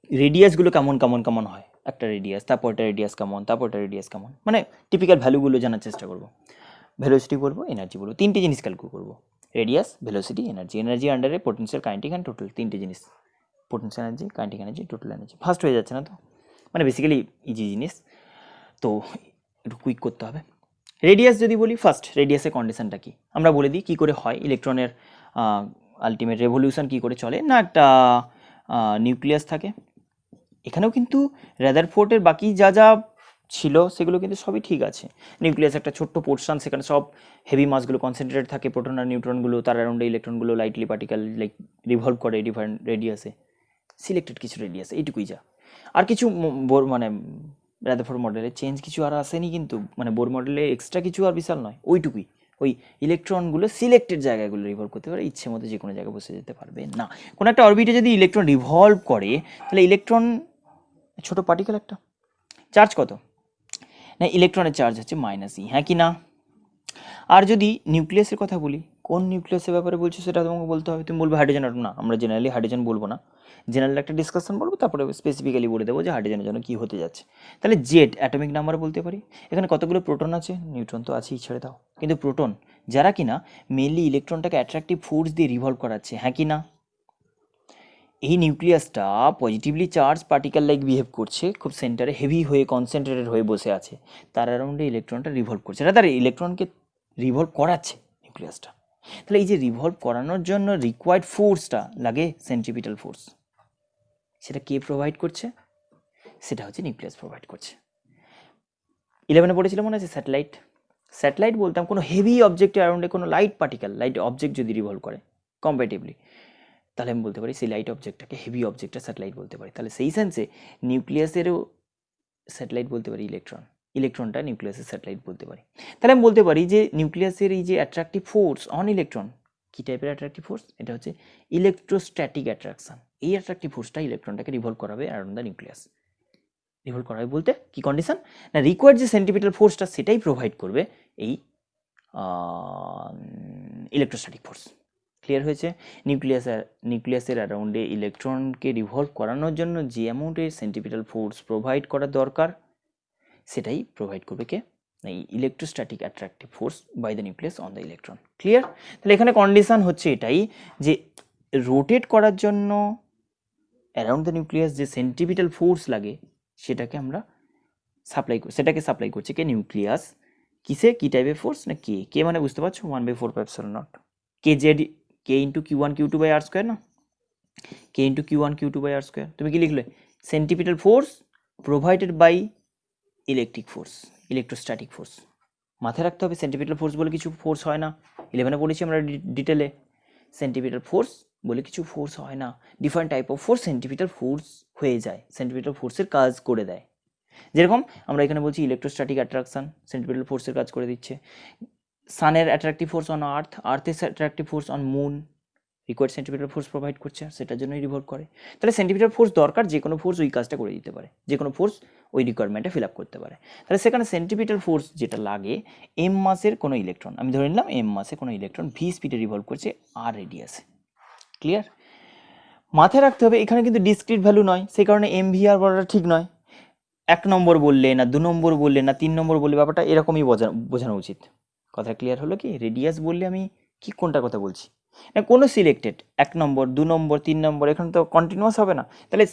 রেডিয়াসগুলো কেমন হয়। একটা রেডিয়াস, তারপর একটা রেডিয়াস কেমন, তারপর একটা রেডিয়াস কেমন, মানে টিপিক্যাল ভ্যালুগুলো জানার চেষ্টা করবো। ভেলোসিটি বলবো, এনার্জি বলবো, তিনটে জিনিস ক্যালকুলেট করবো, রেডিয়াস, ভেলোসিটি, এনার্জি। এনার্জি আন্ডারে পোটেনশিয়াল, কাইনেটিক অ্যান্ড টোটাল, তিনটে জিনিস, potential energy, kinetic energy, total energy. First হয়ে যাচ্ছে না তো, মানে বেসিক্যালি ইজি জিনিস, তো একটু কুইক করতে হবে। রেডিয়াস যদি বলি, ফার্স্ট রেডিয়াসের কন্ডিশনটা কি আমরা বলে দিই, কী করে হয় ইলেকট্রনের আলটিমেট রেভলিউশন কী করে চলে না, একটা নিউক্লিয়াস থাকে, এখানেও কিন্তু রাদারফোর্ডের বাকি যা যা ছিল সেগুলো কিন্তু সবই ঠিক আছে। নিউক্লিয়াস একটা ছোট্ট পোর্শন, সেখানে সব হেভি মাসগুলো কনসেন্ট্রেটেড থাকে, প্রোটন আর নিউট্রনগুলো, তার অ্যারাউন্ডে ইলেকট্রনগুলো লাইটলি পার্টিকেল লাইক রিভলভ করে ডিফারেন্ট রেডিয়াসে, সিলেক্টেড কিছু রেডিয়াসে, এইটুকুই যা। আর কিছু মানে রাদারফোর্ড মডেলে চেঞ্জ কিছু আর আসেনি কিন্তু, মানে বোর মডেলে এক্সট্রা কিছু আর বিশাল নয়, ওইটুকুই। ওই ইলেকট্রনগুলো সিলেক্টেড জায়গাগুলো রিভলভ করতে পারে, ইচ্ছে মতো যে কোনো জায়গায় বসে যেতে পারবে না। কোনো একটা অরবিটে যদি ইলেকট্রন রিভলভ করে, তাহলে ইলেকট্রন ছোট পার্টিকেল একটা, চার্জ কত না, ইলেকট্রনের চার্জ হচ্ছে -e, হ্যাঁ কি না? আর যদি নিউক্লিয়াসের কথা বলি, কোন নিউক্লিয়াসের ব্যাপারে বলছো সেটা তোমাকে বলতে হবে। তুমি বলবে হাইড্রোজেন অ্যাটম, না, আমরা জেনারেলি হাইড্রোজেন বলবো না, জেনারেল একটা ডিসকাশন বলবো, তারপরে স্পেসিফিক্যালি বলে দেবো যে হাইড্রোজেনের জন্য কী হতে যাচ্ছে। তাহলে জেড অ্যাটমিক নাম্বার বলতে পারি। এখানে কতগুলো প্রোটন আছে, নিউট্রন তো আছেই, ছেড়ে দাও, কিন্তু প্রোটন যারা কিনা মেনলি ইলেকট্রনটাকে অ্যাট্রাকটিভ ফোর্স দিয়ে রিভলভ করাচ্ছে, হ্যাঁ কি না? এই নিউক্লিয়াসটা positively charge particle like behave করছে, খুব সেন্টারে হেভি হয়ে কনসেন্ট্রেটেড হয়ে বসে আছে, তার অ্যারাউন্ডে ইলেকট্রনটা রিভলভ করছে, তার ইলেকট্রনকে রিভলভ করাচ্ছে নিউক্লিয়াসটা। তাহলে এই যে রিভলভ করানোর জন্য রিকোয়ার্ড ফোর্সটা লাগে সেন্ট্রিপিটাল ফোর্স, সেটা কে প্রোভাইড করছে? সেটা হচ্ছে নিউক্লিয়াস প্রোভাইড করছে। 11-এ পড়েছিল মনে আছে স্যাটেলাইট। স্যাটেলাইট বলতাম কোনো হেভি অবজেক্টের অ্যারাউন্ডে কোনো লাইট পার্টিকেল, লাইট অবজেক্ট যদি রিভলভ করে কম্পারেটিভলি, তাহলে আমি বলতে পারি সেই লাইট অবজেক্টটাকে, হেভি অবজেক্টটা স্যাটেলাইট বলতে পারি। তাহলে সেই সেন্সে নিউক্লিয়াসেরও স্যাটেলাইট বলতে পারি ইলেকট্রনটা নিউক্লিয়াসের স্যাটেলাইট বলতে পারি। তাহলে আমি বলতে পারি যে নিউক্লিয়াসের এই যে অ্যাট্রাকটিভ ফোর্স অন ইলেকট্রন, কী টাইপের অ্যাট্রাকটিভ ফোর্স? এটা হচ্ছে ইলেকট্রোস্ট্যাটিক অ্যাট্রাকশন। এই অ্যাট্রাকটিভ ফোর্সটা ইলেকট্রনটাকে রিভলভ করাবে অ্যারাউন্ড দ্য নিউক্লিয়াস। রিভলভ করাবে বলতে কি কন্ডিশন না, রিকোয়ার্ড যে সেন্টিপিটাল ফোর্সটা সেটাই প্রোভাইড করবে এই ইলেকট্রোস্ট্যাটিক ফোর্স। ক্লিয়ার হয়েছে? নিউক্লিয়াসের অ্যারাউন্ডে ইলেকট্রনকে রিভলভ করানোর জন্য যে অ্যামাউন্টের সেন্টিপিটাল ফোর্স প্রোভাইড করা দরকার, সেটাই প্রোভাইড করবে কে? এই electrostatic attractive force by the nucleus on the electron. Clear? তাহলে এখানে কন্ডিশন হচ্ছে এটাই যে রোটেট করার জন্য অ্যারাউন্ড দ্য নিউক্লিয়াস যে সেন্টিপিটাল ফোর্স লাগে, সেটাকে আমরা সাপ্লাই করছে কে? নিউক্লিয়াস। কিসে? কি টাইপের ফোর্স না কে মানে বুঝতে পারছো, 1/4πε0 k Z, k into Q1 Q2 by R² না, কে into Q1 Q2 by R²। তুমি কি লিখলে? Centripetal force provided by electric force, electrostatic force. মাথায় রাখতে হবে সেন্টিপিটাল ফোর্স বলে কিছু ফোর্স হয় না, 11-এ পড়েছি আমরা ডিটেলে। সেন্টিপিটাল ফোর্স বলে কিছু ফোর্স হয় না, different type of force centripetal force হয়ে যায়, সেন্টিপিটাল ফোর্সের কাজ করে দেয়। যেরকম আমরা এখানে বলছি ইলেকট্রোস্ট্যাটিক অ্যাট্রাকশন সেন্টিপিটাল ফোর্সের কাজ করে দিচ্ছে, সানের অ্যাট্রাকটিভ ফোর্স অন আর্থের attractive force on moon required centripetal force provide করছে, সেটার জন্যই রিভলভ করে। তাহলে সেন্টিপিটাল ফোর্স দরকার, যে কোনো ফোর্স ওই কাজটা করে দিতে পারে, যে কোনো ফোর্স ওই রিকোয়ারমেন্টটা ফিল আপ করতে পারে। তাহলে সেখানে সেন্টিপিটাল ফোর্স যেটা লাগে, এম মাসের কোনো ইলেকট্রন, আমি ধরে নিলাম এম মাসে কোনো ইলেকট্রন ভি স্পিডে রিভলভ করছে আর রেডিয়াসে। ক্লিয়ার? মাথায় রাখতে হবে এখানে কিন্তু ডিসক্রিট ভ্যালু নয়, সেই কারণে এম ভি আর বলাটা ঠিক নয়। 1 নম্বর বললে না 2 নম্বর বললে না 3 নম্বর বললে, ব্যাপারটা এরকমই বোঝানো উচিত। কথা ক্লিয়ার হলো কি? রেডিয়াস বললে আমি কি কোনটার কথা বলছি না, কোনো সিলেক্টেড 1 নম্বর 2 নম্বর 3 নম্বর, এখানে তো কন্টিনিউয়াস হবে না, তাহলে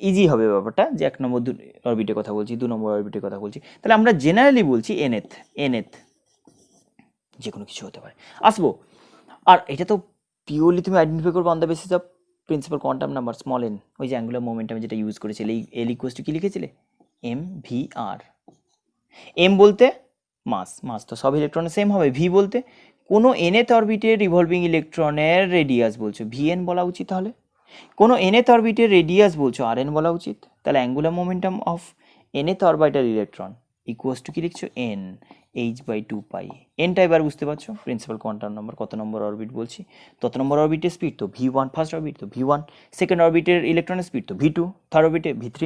ইজি হবে ব্যাপারটা যে 1 নম্বর অরবিটের কথা বলছি, 2 নম্বর অরবিটের কথা বলছি। তাহলে আমরা জেনারেলি বলছি nth, যে কোনো কিছু হতে পারে। আসবো, আর এটা তো পিওরলি তুমি আইডেন্টিফাই করবে on the basis of principal quantum number small n, ওই যে অ্যাঙ্গুলার মোমেন্টাম যেটা ইউজ করেছিলে, এল ইকুয়াস টু কি লিখেছিলে? M V R. এম বলতে মাস তো সব ইলেকট্রনের সেম হবে, ভি বলতে কোনো nth অরবিটে রিভলভিং ইলেকট্রনের রেডিয়াস বলছো, ভিএন বলা উচিত। তাহলে কোনো nth অরবিটের রেডিয়াস বলছো, আর_n বলা উচিত। তাহলে angular momentum of nth orbital electron equals to কি লিখছো? n h/2π। এনটা এবার বুঝতে পারছো, প্রিন্সিপাল কোয়ান্টাম নাম্বার, কত নম্বর অরবিট বলছি তত নম্বর অরবিটের স্পিড তো v1, ফার্স্ট অরবিট তো v1, সেকেন্ড অরবিটের ইলেকট্রনের স্পিড তো v2, থার্ড অরবিটে v3,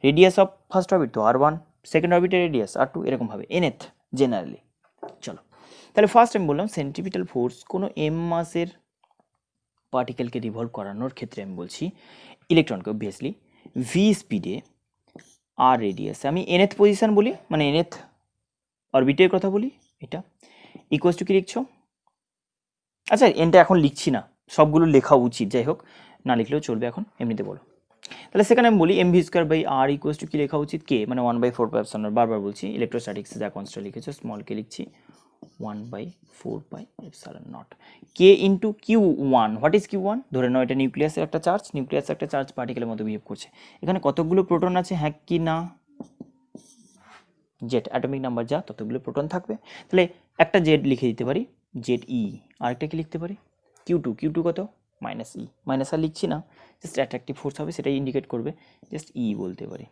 radius of first orbit তো r1, সেকেন্ড অরবিটের রেডিয়াস r2, এরকম হবে nth জেনারেলি। চলো, তাহলে ফার্স্ট আমি বললাম সেন্ট্রিপিটাল ফোর্স কোনো এম মাসের পার্টিকেলকে রিভলভ করানোর ক্ষেত্রে আমি বলছি ইলেকট্রনকে অবভিয়াসলি ভি স্পিডে আর রেডিয়াস, আমি nth পজিশন বলি, মানে nth অরবিটের কথা বলি, এটা ইকুয়ালস টু কি লিখছো? আচ্ছা এনটা এখন লিখছি না, সবগুলো লেখা উচিত, যাই হোক না লিখলেও চলবে, এখন এমনিতে বলো। তাহলে সেখানে আমি বলি M V square by R equals to কি লেখা উচিত? কে, মানে 1/4 বারবার বলছি, ইলেকট্রোস্ট্যাটিক্সে যা কনস্ট্যান্ট লিখেছো স্মল কে লিখছি 1/4 কে into Q1। What is Q1? ধরে নাও এটা নিউক্লিয়াসের একটা চার্জ, নিউক্লিয়াসের একটা চার্জ পার্টিকেলের মতো বিহেভ করছে। এখানে কতগুলো প্রোটন আছে, হ্যাঁ কি না? জেড, অ্যাটমিক নাম্বার যা ততগুলো প্রোটন থাকবে। তাহলে একটা জেড লিখে দিতে পারি, জেড ই। আরেকটা কি লিখতে পারি? Q2 কত? মাইনাস ই, মাইনাস আর লিখছি না, জাস্ট অ্যাট্রাকটিভ ফোর্স হবে সেটাই ইন্ডিকেট করবে, জাস্ট ই বলতে পারি,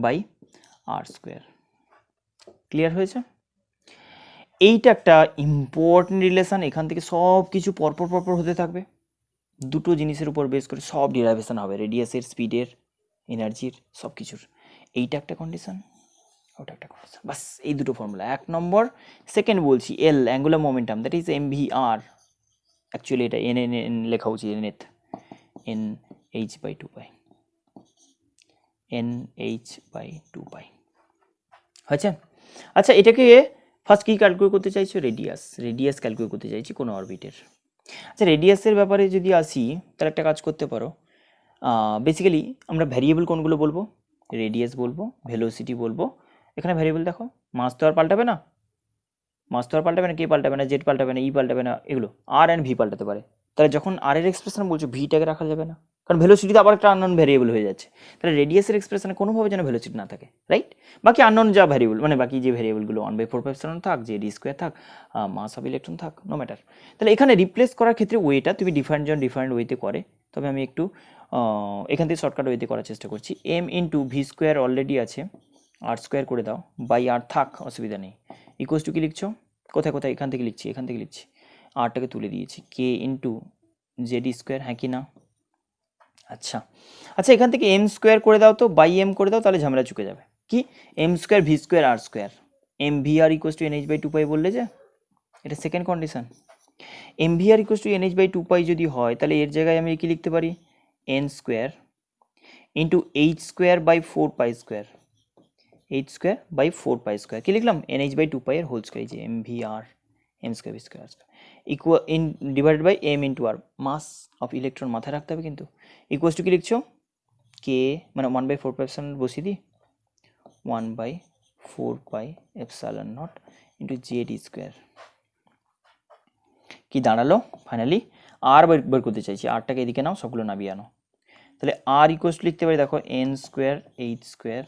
বাই আর স্কোয়ার। ক্লিয়ার হয়েছে? এইটা একটা ইম্পর্টেন্ট রিলেশন, এখান থেকে সব কিছু পরপর পরপর হতে থাকবে, দুটো জিনিসের উপর বেস করে সব ডিরাইভেশন হবে, রেডিয়াসের, স্পিডের, এনার্জির, সব কিছুর। এইটা একটা কন্ডিশন, ওটা একটা কন্ডিশন, বাস এই দুটো ফর্মুলা। 1 নম্বর। সেকেন্ড বলছি L, angular momentum, that is MVR। Actually এটা এন এন এন লেখা উচিত, এনএথ, NH/2π, NH/2π হয়েছে। আচ্ছা এটাকে ফার্স্ট কি ক্যালকুলেট করতে চাইছো? রেডিয়াস ক্যালকুলেট করতে চাইছি কোনো অরবিটের। আচ্ছা রেডিয়াসের ব্যাপারে যদি আসি, তাহলে একটা কাজ করতে পারো, বেসিক্যালি আমরা ভ্যারিয়েবল কোনগুলো বলবো? রেডিয়াস বলবো, ভেলোসিটি বলবো। এখানে ভ্যারিয়েবল দেখো, মাস তো আর পাল্টাবে না, কে পাল্টাবে না, জেড পাল্টাবে না, ই পাল্টাবে না, এগুলো আর অ্যান্ড ভি পাল্টাতে পারে। তাহলে যখন আর এর এক্সপ্রেশন বলছো, ভিটাকে রাখা যাবে না, কারণ ভেলোসিটিতে আবার একটা আননোন ভ্যারিয়েবল হয়ে যাচ্ছে। তাহলে রেডিয়াসের এক্সপ্রেশনে কোনোভাবে যেন ভেলোসিটি না থাকে, রাইট? বাকি আননোন যা ভ্যারিয়েবল, মানে বাকি যে ভ্যারিয়েবলগুলো 1/4 থাক, জেড স্কোয়ার থাক, মাস অফ ইলেকট্রন থাক, নো ম্যাটার। তাহলে এখানে রিপ্লেস করার ক্ষেত্রে ওয়েটা তুমি ডিফারেন্ট ওয়েতে করে, তবে আমি একটু এখান থেকে শর্টকাট ওয়েতে করার চেষ্টা করছি। M into V square already আছে, আর স্কোয়ার করে দাও, বাই আর থাক, অসুবিধা নেই, ইকুয়ালস টু কি লিখছো? কোথায় এখান থেকে লিখছি, আরটাকে তুলে দিয়েছি, কে ইন্টু জেড স্কোয়ার, হ্যাঁ কি না? আচ্ছা এখান থেকে এম স্কোয়ার করে দাও তো, বাই এম করে দাও, তাহলে ঝামেলা চুকে যাবে। কি? M square V square R square, M V R equals to NH/2π বললে যে, এটা second condition. M V R equals to NH/2π যদি হয়, তাহলে এর জায়গায় আমি কি লিখতে পারি? N square into H²/4π², H²/4π², কি লিখলাম? NH/2π এর হোল স্কোয়ার, যে M V R, M square V square R square, equal in divided by M into R, mass of electron মাথায় রাখতে হবে কিন্তু। ইকুয়ালস টু কি লিখছো? কে মানে 1/4 বসিয়ে দিই, 1/4πε0 ইন্টু জেড স্কোয়ার, কি দাঁড়ালো ফাইনালি? আর বের করতে চাইছি, আরটাকে এদিকে নাও, সবগুলো নামিয়ে আনো। তাহলে আর ইকুয়ালস টু লিখতে পারি, দেখো N square H square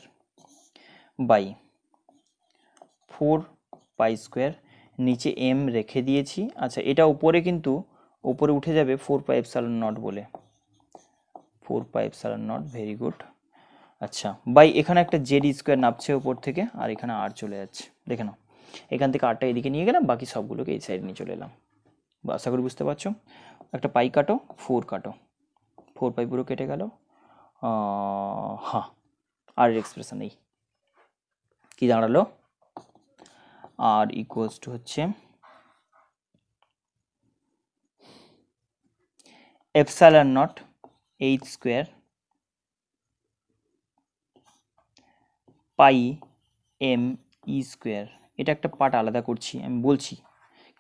by 4π², নিচে এম রেখে দিয়েছি। আচ্ছা এটা উপরে, কিন্তু উপরে উঠে যাবে 4πε0 বলে, 4πε0, ভেরি গুড। আচ্ছা বাই এখানে একটা জেড স্কোয়ার নামছে উপর থেকে, আর এখানে আর চলে যাচ্ছে, দেখে নাও, এখান থেকে আরটা এদিকে নিয়ে গেলাম, বাকি সবগুলোকে এই সাইড নিয়ে চলে এলাম। আশা করি বুঝতে পারছো। একটা পাই কাটো, 4 কাটো, 4π পুরো কেটে গেল। হ্যাঁ, আর এক্সপ্রেশন এই কি দাঁড়ালো? আর ইকুয়ালস টু হচ্ছে ε0 H square pi M E square. এটা একটা পার্ট আলাদা করছি, আমি বলছি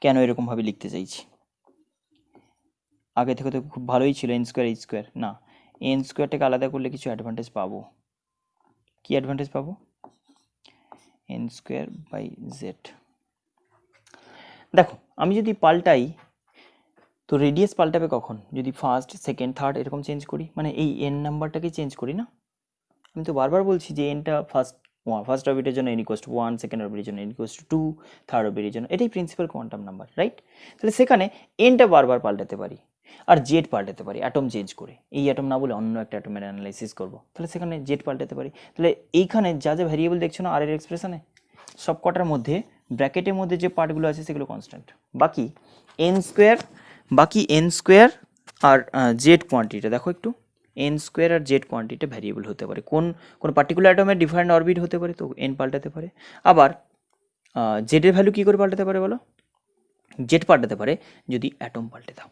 কেন এরকমভাবে লিখতে চাইছি। আগে থেকে তো খুব ভালোই ছিল এন স্কোয়ার এইচ স্কোয়ার, না এন স্কোয়ারটাকে আলাদা করলে কিছু অ্যাডভান্টেজ পাবো। কি অ্যাডভান্টেজ পাবো? N square by Z. দেখো আমি যদি পাল্টাই, তো রেডিয়াস পাল্টাবে কখন? যদি ফার্স্ট, সেকেন্ড, থার্ড এরকম চেঞ্জ করি, মানে এই এন নাম্বারটাকে চেঞ্জ করি না। আমি তো বারবার বলছি যে এনটা ফার্স্ট অরবিটের জন্য n = 1, সেকেন্ড অরবিটের জন্য n = 2, থার্ড অরবিটের জন্য, এটাই প্রিন্সিপাল কোয়ান্টাম নাম্বার, রাইট? তাহলে সেখানে এনটা বারবার পাল্টাতে পারি, আর জেড পাল্টাতে পারি অ্যাটম চেঞ্জ করে, এই অ্যাটম না বলে অন্য একটা অ্যাটমের অ্যানালাইসিস করব, তাহলে সেখানে জেড পাল্টাতে পারি। তাহলে এইখানে যা যা ভ্যারিয়েবল দেখছো না আর এর এক্সপ্রেশনে, সব কটার মধ্যে ব্র্যাকেটের মধ্যে যে পার্টগুলো আছে সেগুলো কনস্ট্যান্ট, বাকি এন স্কোয়ার আর জেড কোয়ান্টিটিটা দেখো একটু, এন স্কোয়ার আর জেড কোয়ান্টিটি ভ্যারিয়েবল হতে পারে, কোন পার্টিকুলার অ্যাটমের ডিফারেন্ট অরবিট হতে পারে, তো এন পাল্টাতে পারে। আবার জেডের ভ্যালু কী করে পাল্টাতে পারে বলো? জেড পাল্টাতে পারে যদি অ্যাটম পাল্টে দাও।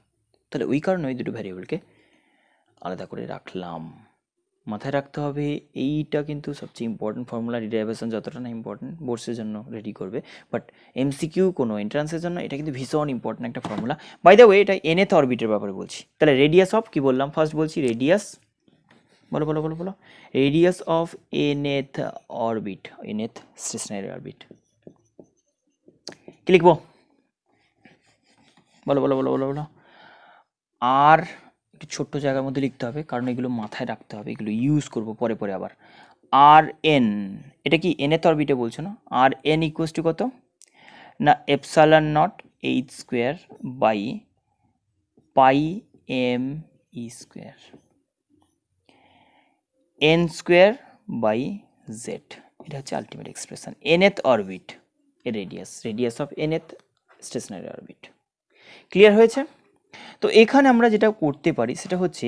তাহলে ওই কারণে ওই দুটো ভ্যারিয়েবলকে আলাদা করে রাখলাম, মাথায় রাখতে হবে এইটা কিন্তু সবচেয়ে ইম্পর্টেন্ট ফর্মুলা, ডিরাইভেশন যতটা না ইম্পর্টেন্ট বোর্ডসের জন্য রেডি করবে, বাট এমসিকিউ কোনো এন্ট্রান্সের জন্য এটা কিন্তু ভীষণ ইম্পর্টেন্ট একটা ফর্মুলা। বাই দ্য ওয়ে এটা nth অরবিটের ব্যাপারে বলছি। তাহলে রেডিয়াস অফ কি বললাম, ফার্স্ট বলছি রেডিয়াস, বলো বলো বলো বলো, radius of nth orbit, nth stationary orbit কি লিখবো, বলো বলো বলো বলো বলো। আর একটু ছোট্ট জায়গার মধ্যে লিখতে হবে, কারণ এগুলো মাথায় রাখতে হবে, এগুলো ইউজ করবো পরে পরে আবার। আর এন, এটা কি nth অরবিটে বলছো না, আর এন ইকুয়ালস টু কত না epsilon naught H square by pi M E square, N square by Z, এটা হচ্ছে আলটিমেট এক্সপ্রেশন nth অরবিট এর radius, radius of nth stationary orbit. Clear হয়েছে? তো এখানে আমরা যেটা করতে পারি সেটা হচ্ছে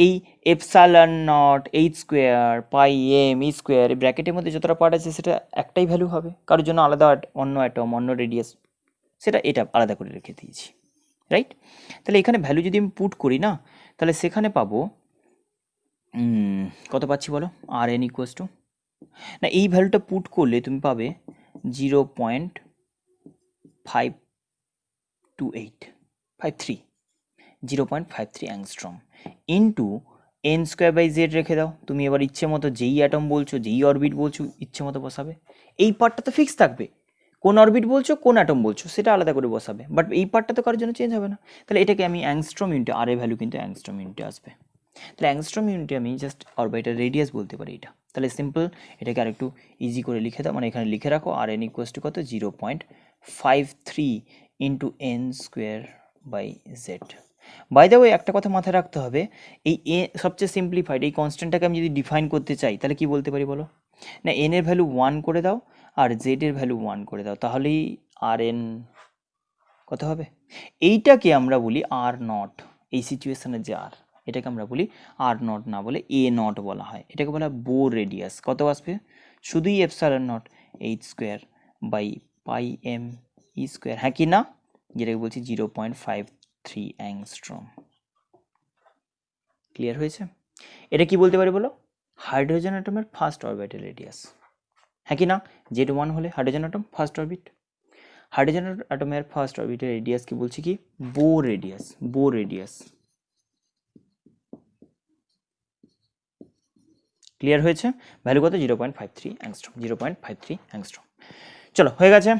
এই epsilon naught H square pi M E square ব্র্যাকেটের মধ্যে যতটা পার্ট আছে সেটা একটাই ভ্যালু হবে, কারোর জন্য আলাদা অন্য অ্যাটম অন্য রেডিয়াস, সেটা এটা আলাদা করে রেখে দিয়েছি, রাইট? তাহলে এখানে ভ্যালু যদি আমি পুট করি না, তাহলে সেখানে পাবো কত পাচ্ছি বলো, আর এন ইকুয়ালস টু, না এই ভ্যালুটা পুট করলে তুমি পাবে 0.52853, 0.53 angstrom into N square by Z রেখে দাও। তুমি এবার ইচ্ছে মতো যেই অ্যাটম বলছো যেই অরবিট বলছো ইচ্ছে মতো বসাবে, এই পার্টটা তো ফিক্স থাকবে, কোন অরবিট বলছো কোন অ্যাটম বলছো সেটা আলাদা করে বসাবে, বাট এই পার্টটা তো কারোর জন্য চেঞ্জ হবে না। তাহলে এটাকে আমি অ্যাংস্ট্রম ইউনিটে, আর এর ভ্যালু কিন্তু অ্যাংস্ট্রম ইউনিটে আসবে, তাহলে অ্যাংস্ট্রম ইউনিটে আমি জাস্ট অরবিটার রেডিয়াস বলতে পারি এটা। তাহলে সিম্পল এটাকে আরেকটু ইজি করে লিখে দাও, মানে এখানে লিখে রাখো আর এন ইকুয়ালস টু কত 0.53 into N square by Z. By the way একটা কথা মাথায় রাখতে হবে, এই এ সবচেয়ে সিম্পলিফাইড এই কনস্ট্যান্টটাকে আমি যদি ডিফাইন করতে চাই তাহলে কি বলতে পারি বলো, না এন এর ভ্যালু 1 করে দাও আর জেড এর ভ্যালু 1 করে দাও, তাহলেই আর এন কত হবে, এইটাকে আমরা বলি আর নট, এই সিচুয়েশনের যে আর, এটাকে আমরা বলি আর নট না বলে এ নট বলা হয়, এটাকে বলা হয় বোর রেডিয়াস। কত আসবে, শুধুই epsilon naught H square by pi M E square, হ্যাঁ কি না, যেটাকে বলছি 0.53 অ্যাংস্ট্রম। ক্লিয়ার হয়েছে? এটা কি বলতে পারি বলো, হাইড্রোজেন অ্যাটমের ফার্স্ট অরবিটাল রেডিয়াস, হ্যাঁ কি না, জেড 1 হলে hydrogen atom first orbit, hydrogen অ্যাটমের ফার্স্ট অরবিটাল রেডিয়াস কি বলছি কি Bohr radius, Bohr radius. Clear হয়েছে? ভ্যালু কত 0.53 অ্যাংস্ট্রম, 0.53 অ্যাংস্ট্রম। চলো হয়ে গেছে।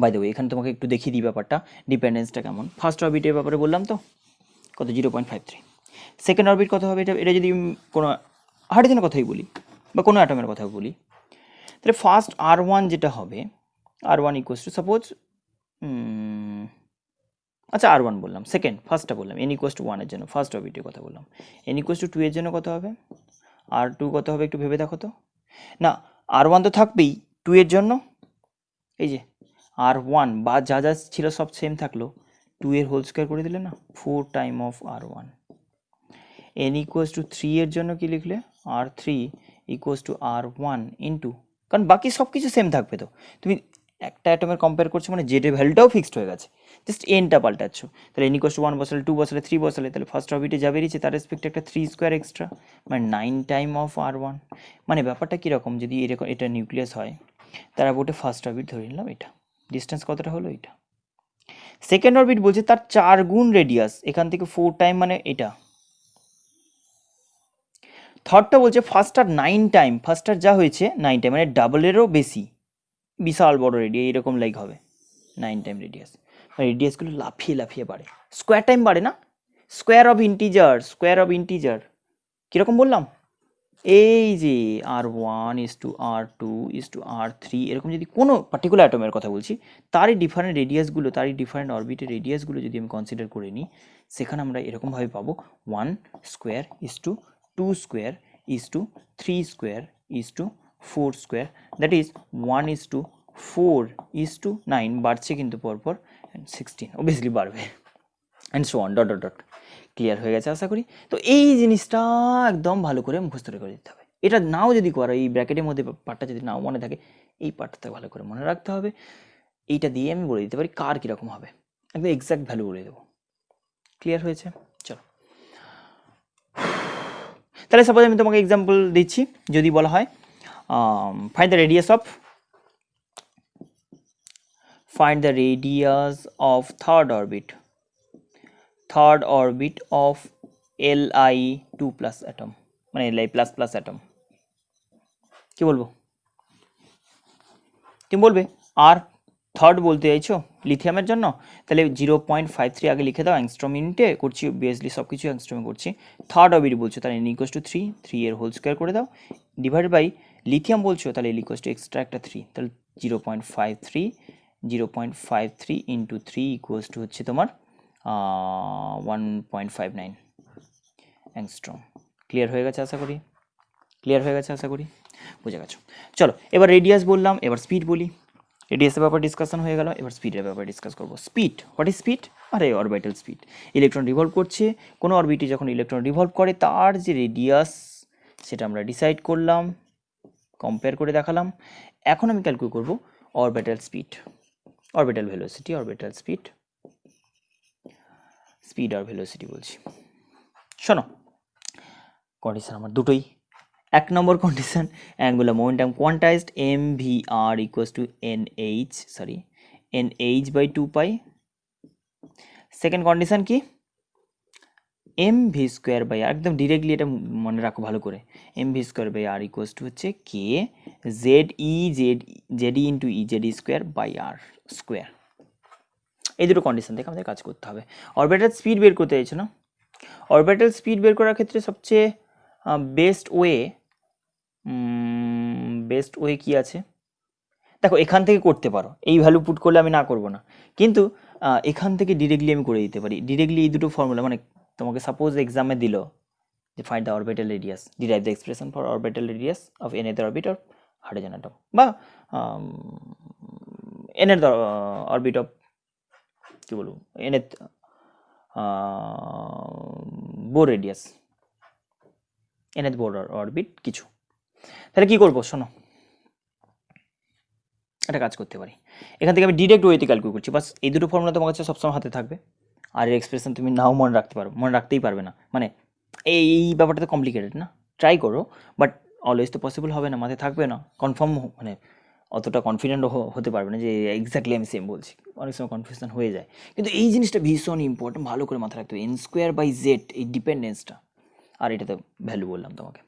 বাই দ্য ওয়ে এখানে তোমাকে একটু দেখিয়ে দিই ব্যাপারটা, ডিপেন্ডেন্সটা কেমন। ফার্স্ট অরবিটের ব্যাপারে বললাম তো কত 0.53, সেকেন্ড অরবিট কত হবে, এটা এটা যদি কোনো হাইড্রোজেনের কথাই বলি বা কোনো অ্যাটমের কথা বলি, তাহলে ফার্স্ট R1 যেটা হবে, R1 ইকুয়ালস টু সাপোজ, আচ্ছা R1 বললাম, সেকেন্ড ফার্স্টটা বললাম n ইকুয়ালস টু 1 এর জন্য, ফার্স্ট অরবিটের কথা বললাম, n ইকুয়ালস টু 2 এর জন্য কত হবে, R2 কত হবে একটু ভেবে দেখো তো, না R1 তো থাকবেই 2 এর জন্য, এই যে R1 বা যা যা ছিল সব সেম থাকলো, 2 এর হোল স্কোয়ার করে দিলে না 4 time of R1, n equals two 3 এর জন্য কি লিখলে R3 equals to R1 into, কারণ বাকি সব কিছু সেম থাকবে, তো তুমি একটা অ্যাটমের কম্পেয়ার করছো মানে জেড এর ভ্যালুটাও ফিক্সড হয়ে গেছে, জাস্ট এনটা পাল্টাচ্ছ, তাহলে n ইকুয়ালস টু 1 বসালে 2 বসালে 3 বসালে, তাহলে ফার্স্ট অরবিটে যা বেরিয়েছে তার রেসপেক্টে একটা 3 স্কোয়ার এক্সট্রা, মানে 9 টাইম অফ R1। মানে ব্যাপারটা কীরকম, যদি এরকম এটা নিউক্লিয়াস হয় তার অ্যাবাউটে ফার্স্ট অরবিট ধরে নিলাম, এটা ডিস্টেন্স কতটা হলো এটা, সেকেন্ড অরবিট বলছে তার 4 গুণ রেডিয়াস, এখান থেকে 4 টাইম মানে এটা, থার্ডটা বলছে ফার্স্টটার 9 টাইম, ফার্স্টটার যা হয়েছে 9 টাইম মানে ডাবলেরও বেশি, বিশাল বড় রেডিয়াস এরকম লাইক হবে 9 টাইম রেডিয়াস, রেডিয়াসগুলো লাফিয়ে লাফিয়ে বাড়ে, স্কোয়ার টাইম বাড়ে না, square of integer, square of integer কীরকম বললাম, এই যে R1 is to R2 is to R3, এরকম যদি কোনো পার্টিকুলার অ্যাটমের কথা বলছি তারই ডিফারেন্ট রেডিয়াসগুলো, তারই ডিফারেন্ট অরবিটের রেডিয়াসগুলো যদি আমি কনসিডার করে নিই, সেখানে আমরা এরকমভাবে পাবো 1 square is to 2 square is to 3 square is to 4 square, that is 1 is to 4 is to 9, বাড়ছে কিন্তু পরপর, 16 অবভিয়াসলি বাড়বে, and so on dot dot dot. Clear হয়ে গেছে আশা করি। তো এই জিনিসটা একদম ভালো করে মুখস্থ করে দিতে হবে, এটা নাও যদি করো, এই ব্র্যাকেটের মধ্যে পার্টটা যদি নাও মনে থাকে, এই পার্টটা ভালো করে মনে রাখতে হবে, এইটা দিয়ে আমি বলে দিতে পারি কার কীরকম হবে, একদম এক্স্যাক্ট ভ্যালু বলে দেবো। ক্লিয়ার হয়েছে? চলো তাহলে সাপোজ আমি তোমাকে এক্সাম্পল দিচ্ছি, যদি বলা হয় find the radius of third orbit of Li2 plus atom, মানে Li প্লাস প্লাস অ্যাটম। কি বলবো? তুমি বলবে আর থার্ড বলতে চাইছো লিথিয়ামের জন্য, তাহলে 0.53 আগে লিখে দাও, অ্যাংস্ট্রম ইউনিটে করছি, অবভিয়াসলি সব কিছু অ্যাংস্ট্রমে করছি। থার্ড অরবিট বলছো তাহলে n ইকুয়ালস টু 3 এর হোল স্কোয়ার করে দাও, ডিভাইড বাই লিথিয়াম বলছো তাহলে n ইকুয়ালস টু এক্সট্রা একটা 3, তাহলে 0.53 ইন্টু 3 ইকুয়ালস টু হচ্ছে তোমার 1.59 অ্যাংস্ট্রম। ক্লিয়ার হয়ে গেছে আশা করি? বুঝে গেছো? চলো এবার রেডিয়াস বললাম, এবার স্পিড বলি। রেডিয়াসের ব্যাপারে ডিসকাশন হয়ে গেল, এবার স্পিডের ব্যাপারে ডিসকাস করবো। Speed, what is speed? আরে অরবিটাল স্পিড। ইলেকট্রন রিভলভ করছে, কোনো অরবিটে যখন ইলেকট্রন রিভলভ করে তার যে রেডিয়াস সেটা আমরা ডিসাইড করলাম, কম্পেয়ার করে দেখালাম। এখন আমি ক্যালকুলেট করবো orbital speed, orbital velocity, orbital speed আর ভেলোসিটি বলছি। শোনো, কন্ডিশন আমার দুটোই। এক নম্বর condition, angular momentum quantized mvr equals to nh by 2 pi. Second condition কি? mv স্কোয়ার বাই আর, একদম ডিরেক্টলি এটা মনে রাখো ভালো করে, mv square by R equals to হচ্ছে k Z into E Z square by R square. এই দুটো কন্ডিশন থেকে আমাদের কাজ করতে হবে। অরবিটাল স্পিড বের করতে চাইছো না? অরবিটাল স্পিড বের করার ক্ষেত্রে সবচেয়ে বেস্ট ওয়ে কি আছে? দেখো এখান থেকে করতে পারো, এই ভ্যালু পুট করলে আমি না করবো না, কিন্তু এখান থেকে ডিরেক্টলি আমি করে দিতে পারি। ডিরেক্টলি এই দুটো ফর্মুলা, মানে তোমাকে সাপোজ এক্সামে দিল যে find the orbital radius, derive the expression for orbital radius of nth orbit of hydrogen atom, বা nth অরবিট অফ, কি বলবো, nth Bohr radius, nth Bohr orbit কিছু। তাহলে কি করবো শোনো, একটা কাজ করতে পারি, এখান থেকে আমি ডিরেক্ট ওয়েতে ক্যালকুলেট করছি, বাস এই দুটো ফর্মুলা তোমার কাছে সবসময় হাতে থাকবে। আর এর এক্সপ্রেশন তুমি নাও মনে রাখতেই পারবে না, মানে এই ব্যাপারটা তো কমপ্লিকেটেড না, ট্রাই করো, বাট অলওয়েজ তো পসিবল হবে না, মাথায় থাকবে না, কনফার্ম মানে অতটা কনফিডেন্ট হতে পারবে না যে এক্স্যাক্টলি আমি সেম বলছি, অনেক সময় কনফিউশন হয়ে যায়। কিন্তু এই জিনিসটা ভীষণ ইম্পর্টেন্ট, ভালো করে মাথায় রাখতে হবে, এন স্কোয়ার বাই জেড, এই ডিপেন্ডেন্সটা, আর এটা তো ভ্যালু বললাম তোমাকে।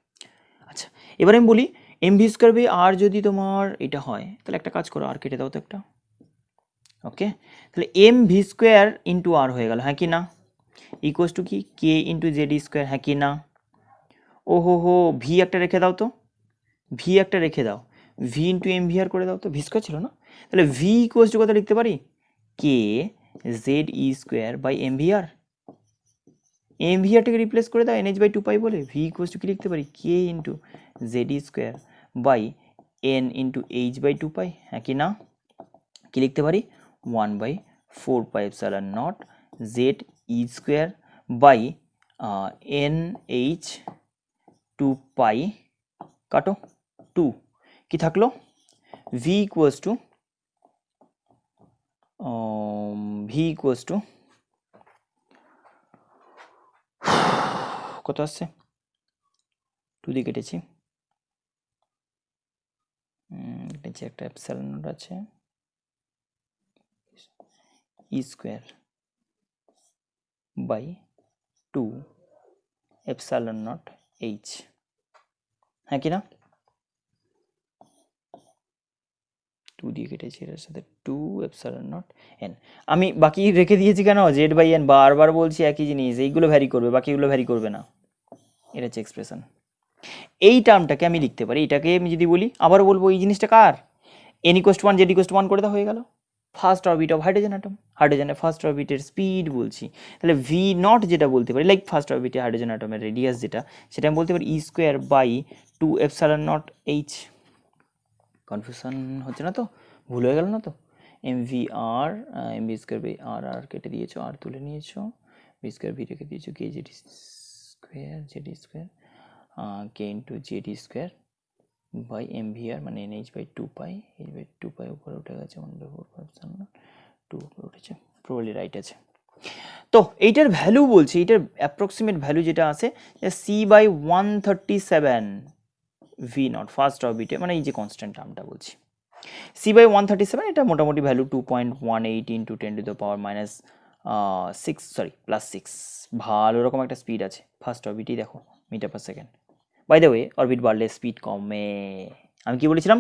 আচ্ছা এবার আমি বলি mv স্কোয়ার বাই আর যদি তোমার এটা হয়, তাহলে একটা কাজ করো, আর কেটে দাও তো একটা, ওকে, তাহলে mv স্কোয়ার ইন্টু আর হয়ে গেল, হ্যাঁ কি না, ইকুয়ালস টু কি কে ইন্টু জেড স্কোয়ার, হ্যাঁ কি না। ও হো ভি একটা রেখে দাও তো, ভি ইন্টু mv আর করে দাও তো, ভি স্কোয়ার ছিল না, তাহলে ভি ইকুয়ালস টু কত লিখতে পারি, k Z square by mvr, mvrটাকে রিপ্লেস করে দাও nh বাই 2 পাই বলে, ভি ইকুয়ালস টু কি লিখতে পারি, k into Z square by n into H by 2 pi, হ্যাঁ কি না। কি লিখতে পারি, 1/4 pi epsilon naught Z E square by nh 2 pi, কাটো 2, কি থাকলো, ভি ইকুয়ালস টু কত আসছে, 2 দিয়ে কেটেছি, নিচে একটা এপসাইলন নট আছে, E square by 2 epsilon naught H, হ্যাঁ কি না। 2 দিয়ে কেটেছি, এর সাথে 2 এপসাইলন নট এন, আমি বাকি রেখে দিয়েছি কেন, জেড বাই এন, বারবার বলছি একই জিনিস, এইগুলো ভ্যারি করবে, বাকিগুলো ভ্যারি করবে না, এটা হচ্ছে এক্সপ্রেশন। এই টার্মটাকে আমি লিখতে পারি, এটাকে আমি যদি বলি, আবার বলবো এই জিনিসটা কার, n equals to 1 Z equals to 1 করে দেওয়া হয়ে গেল, first orbit of hydrogen atom, হাইড্রোজেনের ফার্স্ট অরবিটের স্পিড বলছি, তাহলে ভি নট যেটা বলতে পারি, লাইক ফার্স্ট অরবিটে হাইড্রোজেন অ্যাটমের রেডিয়াস যেটা, সেটা আমি বলতে পারি E square by 2 epsilon naught H. Confusion হচ্ছে না তো, ভুল হয়ে গেল না তো, এমভি স্কোয়ার বাই আর কেটে দিয়েছো, আর তুলে নিয়েছো, ভি স্কোয়ার ভি রেখে দিয়েছো, k Z square k into Z square by mvr মানে nh by 2 pi, h by 2 pi উপরে উঠে গেছে, 1/4 2 উপরে উঠেছে, প্রবাবলি রাইট আছে। তো এইটার ভ্যালু বলছি, এইটার অ্যাপ্রক্সিমেট ভ্যালু যেটা আছে c/137 ভি নট ফার্স্ট অরবিটে, মানে এই যে কনস্ট্যান্ট টার্মটা বলছি c/137, এটা মোটামুটি ভ্যালু 2.18 ইন্টু 10⁻6 সরি +6, ভালো রকম একটা স্পিড আছে ফার্স্ট অরবিটেই। দেখো metre per second. By the way orbit বাড়লে স্পিড কমে। আমি কি বলেছিলাম?